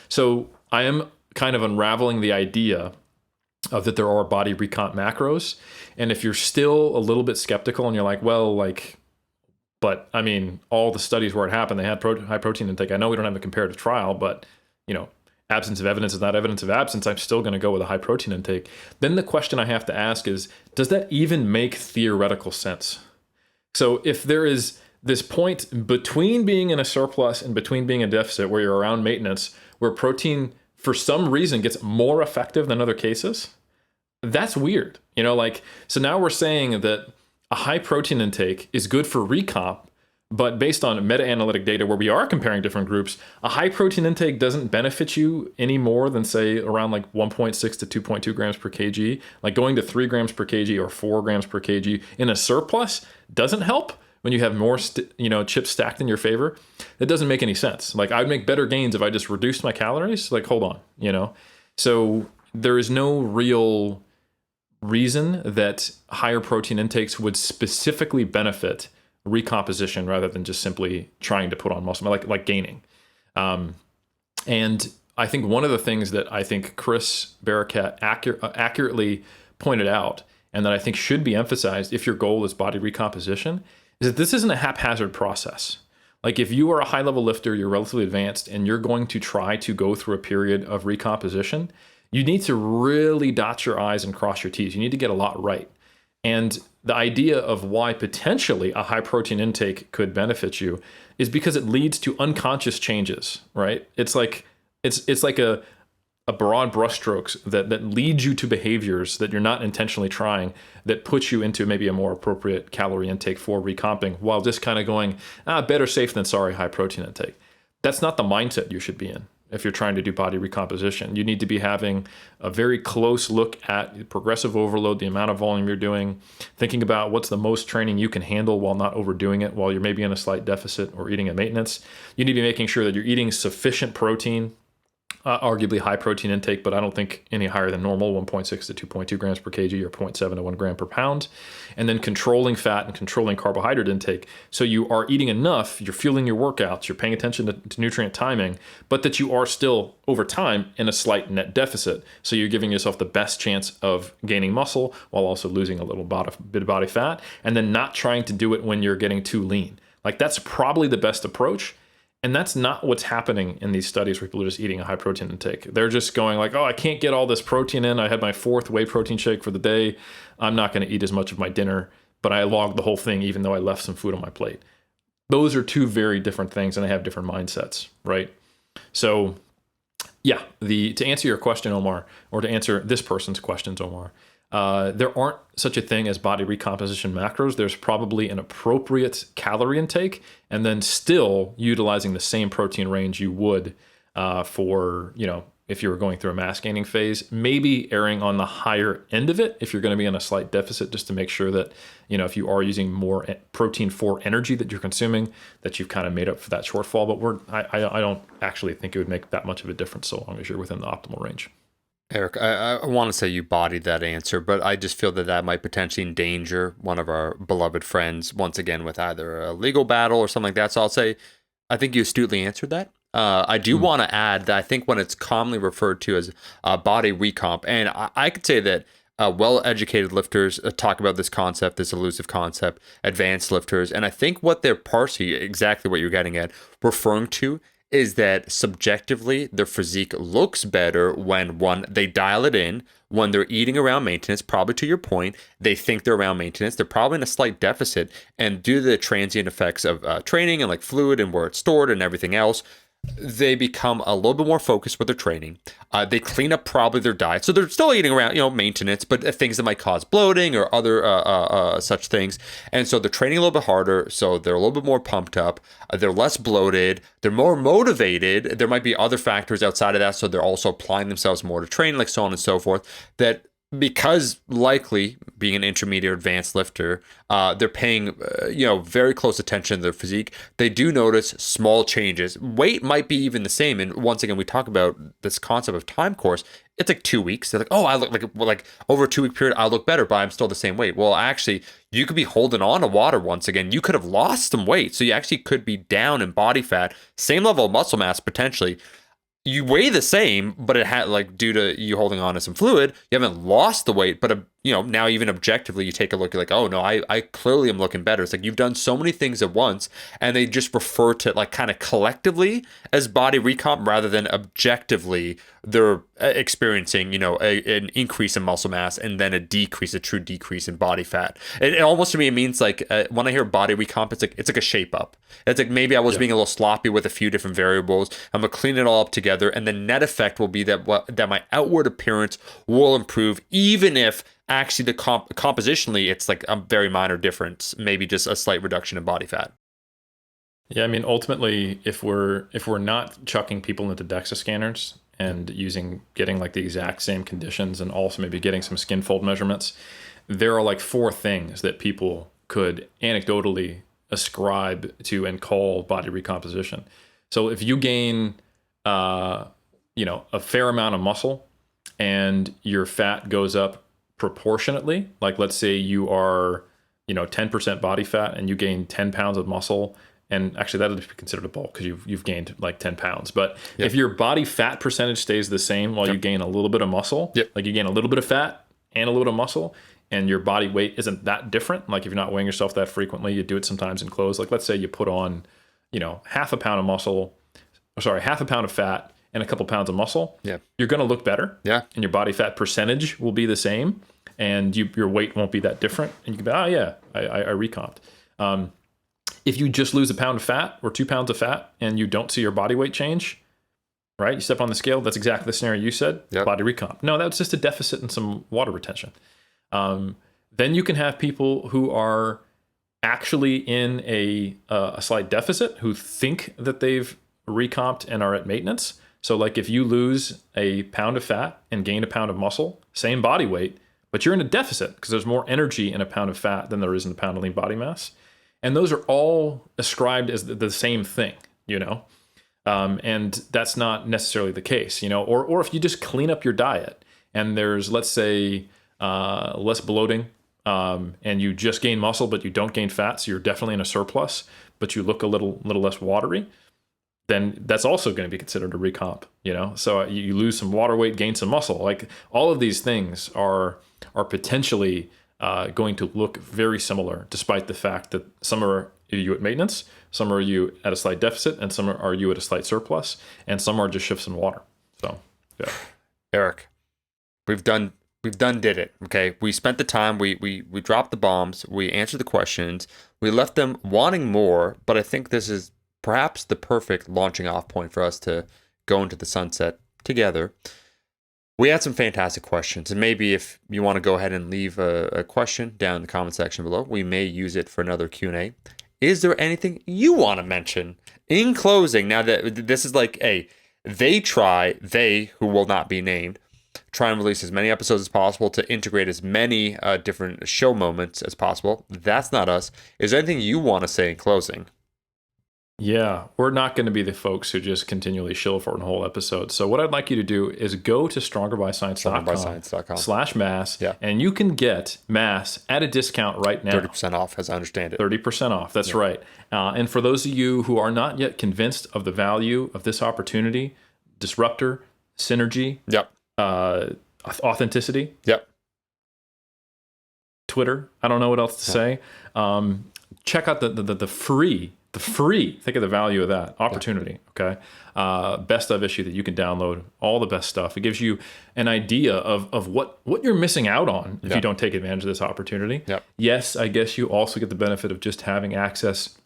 So I am kind of unraveling the idea of that there are body recomp macros. And if you're still a little bit skeptical and you're like, well, like, but I mean, all the studies where it happened, they had high protein intake. I know we don't have a comparative trial, but absence of evidence is not evidence of absence. I'm still going to go with a high protein intake. Then the question I have to ask is, does that even make theoretical sense? So if there is this point between being in a surplus and between being in a deficit where you're around maintenance, where protein for some reason gets more effective than other cases, that's weird. So now we're saying that a high protein intake is good for recomp, but based on meta-analytic data where we are comparing different groups, a high protein intake doesn't benefit you any more than, say, around like 1.6 to 2.2 grams per kg. Like going to 3 grams per kg or 4 grams per kg in a surplus doesn't help when you have more chips stacked in your favor. That doesn't make any sense. Like, I'd make better gains if I just reduced my calories. Like, hold on, So there is no real reason that higher protein intakes would specifically benefit recomposition rather than just simply trying to put on muscle, like gaining. And I think one of the things that I think Chris Barakat accurately pointed out, and that I think should be emphasized if your goal is body recomposition, is that this isn't a haphazard process. Like, if you are a high-level lifter, you're relatively advanced, and you're going to try to go through a period of recomposition, you need to really dot your I's and cross your T's. You need to get a lot right. And the idea of why potentially a high protein intake could benefit you is because it leads to unconscious changes, right? It's like a broad brushstrokes that leads you to behaviors that you're not intentionally trying, that puts you into maybe a more appropriate calorie intake for recomping, while just kind of going, better safe than sorry, high protein intake. That's not the mindset you should be in. If you're trying to do body recomposition, you need to be having a very close look at progressive overload, the amount of volume you're doing, thinking about what's the most training you can handle while not overdoing it, while you're maybe in a slight deficit or eating at maintenance. You need to be making sure that you're eating sufficient protein, arguably high protein intake, but I don't think any higher than normal, 1.6 to 2.2 grams per kg or 0.7 to 1 gram per pound. And then controlling fat and controlling carbohydrate intake. So you are eating enough, you're fueling your workouts, you're paying attention to nutrient timing, but that you are still, over time, in a slight net deficit. So you're giving yourself the best chance of gaining muscle while also losing a little bit of body fat, and then not trying to do it when you're getting too lean. Like, that's probably the best approach. And that's not what's happening in these studies where people are just eating a high protein intake. They're just going like, I can't get all this protein in. I had my 4th whey protein shake for the day. I'm not going to eat as much of my dinner, but I logged the whole thing even though I left some food on my plate. Those are two very different things, and they have different mindsets, right? So yeah, to answer your question, Omar, or to answer this person's questions, Omar, there aren't such a thing as body recomposition macros. There's probably an appropriate calorie intake, and then still utilizing the same protein range you would for, if you were going through a mass gaining phase, maybe erring on the higher end of it if you're going to be in a slight deficit, just to make sure that, if you are using more protein for energy that you're consuming, that you've kind of made up for that shortfall. But I don't actually think it would make that much of a difference so long as you're within the optimal range. Eric, I want to say you bodied that answer, but I just feel that might potentially endanger one of our beloved friends, once again, with either a legal battle or something like that. So I'll say, I think you astutely answered that. I do want to add that I think when it's commonly referred to as body recomp, and I could say that well-educated lifters talk about this concept, this elusive concept, advanced lifters, and I think what they're partially, exactly what you're getting at, referring to is that subjectively their physique looks better when, one, they dial it in, when they're eating around maintenance, probably to your point, they think they're around maintenance, they're probably in a slight deficit, and due to the transient effects of training and like fluid and where it's stored and everything else, they become a little bit more focused with their training. They clean up probably their diet. So they're still eating around, maintenance, but things that might cause bloating or other such things. And so they're training a little bit harder. So they're a little bit more pumped up. They're less bloated. They're more motivated. There might be other factors outside of that. So they're also applying themselves more to training, like so on and so forth, that because likely being an intermediate or advanced lifter, they're paying very close attention to their physique. They do notice small changes. Weight might be even the same. And once again, we talk about this concept of time course. It's like 2 weeks. They're like, oh, I look like over a 2 week period, I look better, but I'm still the same weight. Well, actually, you could be holding on to water once again. You could have lost some weight. So you actually could be down in body fat, same level of muscle mass potentially. You weigh the same, but it had like due to you holding on to some fluid, you haven't lost the weight. But now even objectively, you take a look, you're like, oh no, I clearly am looking better. It's like you've done so many things at once, and they just refer to like kind of collectively as body recomp rather than objectively they're experiencing an increase in muscle mass and then a true decrease in body fat. It almost to me it means like when I hear body recomp, it's like a shape up. It's like maybe I was being a little sloppy with a few different variables. I'm gonna clean it all up together, and the net effect will be that my outward appearance will improve, even if actually the compositionally it's like a very minor difference, maybe just a slight reduction in body fat. Yeah, I mean, ultimately, if we're not chucking people into DEXA scanners and getting like the exact same conditions and also maybe getting some skin fold measurements, there are like 4 things that people could anecdotally ascribe to and call body recomposition. So if you gain a fair amount of muscle and your fat goes up proportionately, like let's say you are 10% body fat and you gain 10 pounds of muscle, and actually that would be considered a bulk because you've gained like 10 pounds. But if your body fat percentage stays the same while you gain a little bit of muscle, like you gain a little bit of fat and a little bit of muscle, and your body weight isn't that different, like if you're not weighing yourself that frequently, you do it sometimes in clothes. Like let's say you put on, half a pound of fat and a couple pounds of muscle, you're going to look better. And your body fat percentage will be the same, and your weight won't be that different. And you can be, I recomped. If you just lose a pound of fat or 2 pounds of fat and you don't see your body weight change, right? You step on the scale, that's exactly the scenario you said, body recomp. No, that's just a deficit in some water retention. Then you can have people who are actually in a slight deficit, who think that they've recomped and are at maintenance. So like if you lose a pound of fat and gain a pound of muscle, same body weight, but you're in a deficit because there's more energy in a pound of fat than there is in a pound of lean body mass. And those are all ascribed as the same thing, and that's not necessarily the case, or if you just clean up your diet and there's, let's say, less bloating, and you just gain muscle, but you don't gain fat. So you're definitely in a surplus, but you look a little less watery, then that's also going to be considered a recomp, So you lose some water weight, gain some muscle. Like all of these things are potentially going to look very similar, despite the fact that some are you at maintenance, some are you at a slight deficit, and some are you at a slight surplus, and some are just shifts in water. So, yeah. Eric, we've done did it. Okay, we spent the time, we dropped the bombs, we answered the questions, we left them wanting more. But I think this is perhaps the perfect launching off point for us to go into the sunset together. We had some fantastic questions, and maybe if you want to go ahead and leave a question down in the comment section below, we may use it for another Q&A. Is there anything you want to mention in closing? Now that this is like, they who will not be named, try and release as many episodes as possible to integrate as many different show moments as possible. That's not us. Is there anything you want to say in closing? Yeah, we're not going to be the folks who just continually shill for a whole episode. So what I'd like you to do is go to strongerbyscience.com/mass, and you can get mass at a discount right now. 30% off, as I understand it. 30% off, that's right. And for those of you who are not yet convinced of the value of this opportunity, disruptor, synergy, authenticity, Twitter, I don't know what else to say. Check out the free, think of the value of that opportunity, okay? Best of issue that you can download, all the best stuff. It gives you an idea of what you're missing out on if you don't take advantage of this opportunity. Yes, I guess you also get the benefit of just having access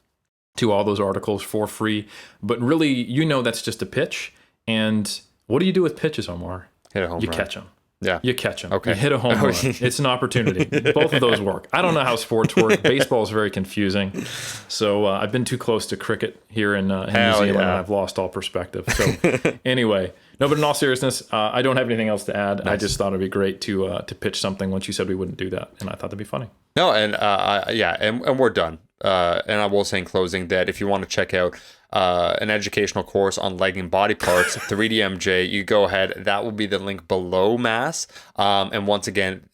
to all those articles for free, but really, that's just a pitch. And what do you do with pitches, Omar? Hit a home run. Catch them. Yeah. You catch them. Okay. You hit a home run. It's an opportunity. Both of those work. I don't know how sports work. Baseball is very confusing. So I've been too close to cricket here in New Zealand, and I've lost all perspective. So anyway, No, but in all seriousness, I don't have anything else to add. Nice. I just thought it'd be great to pitch something once you said we wouldn't do that, and I thought that'd be funny. No, and and we're done. And I will say in closing that if you want to check out an educational course on legging body parts, 3DMJ, you go ahead. That will be the link below Mass. And once again,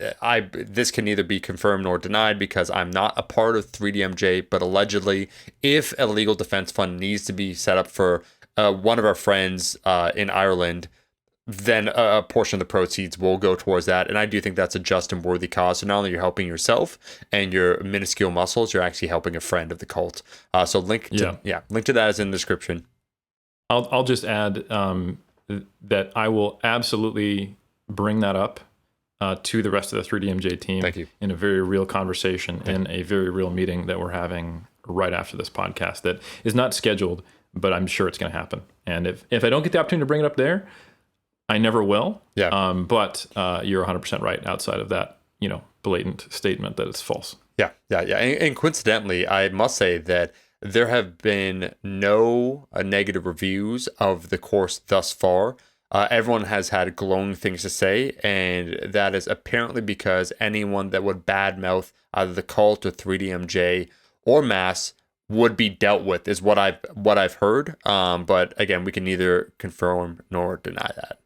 this can neither be confirmed nor denied because I'm not a part of 3DMJ, but allegedly, if a legal defense fund needs to be set up for one of our friends in Ireland, then a portion of the proceeds will go towards that. And I do think that's a just and worthy cause. So not only you're helping yourself and your minuscule muscles, you're actually helping a friend of the cult. So link to that is in the description. I'll just add that I will absolutely bring that up to the rest of the 3DMJ team. Thank you. In a very real conversation, in a very real meeting that we're having right after this podcast that is not scheduled, but I'm sure it's going to happen. And if I don't get the opportunity to bring it up there, I never will. Yeah. But you're 100% right outside of that, blatant statement that it's false. Yeah. And coincidentally, I must say that there have been no negative reviews of the course thus far. Everyone has had glowing things to say, and that is apparently because anyone that would badmouth either the cult or 3DMJ or Mass would be dealt with, is what I've heard. But again, we can neither confirm nor deny that.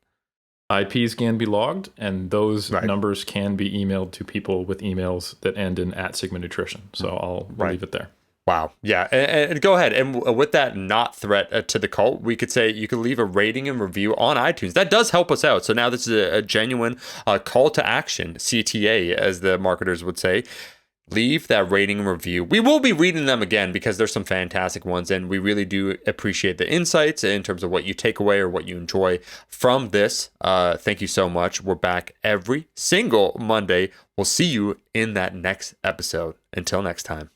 IPs can be logged, and those numbers can be emailed to people with emails that end in @SigmaNutrition. So I'll leave it there. Wow. Yeah. And go ahead. And with that not threat to the cult, we could say you could leave a rating and review on iTunes. That does help us out. So now this is a genuine call to action, CTA, as the marketers would say. Leave that rating and review. We will be reading them again because there's some fantastic ones, and we really do appreciate the insights in terms of what you take away or what you enjoy from this. Thank you so much. We're back every single Monday. We'll see you in that next episode. Until next time.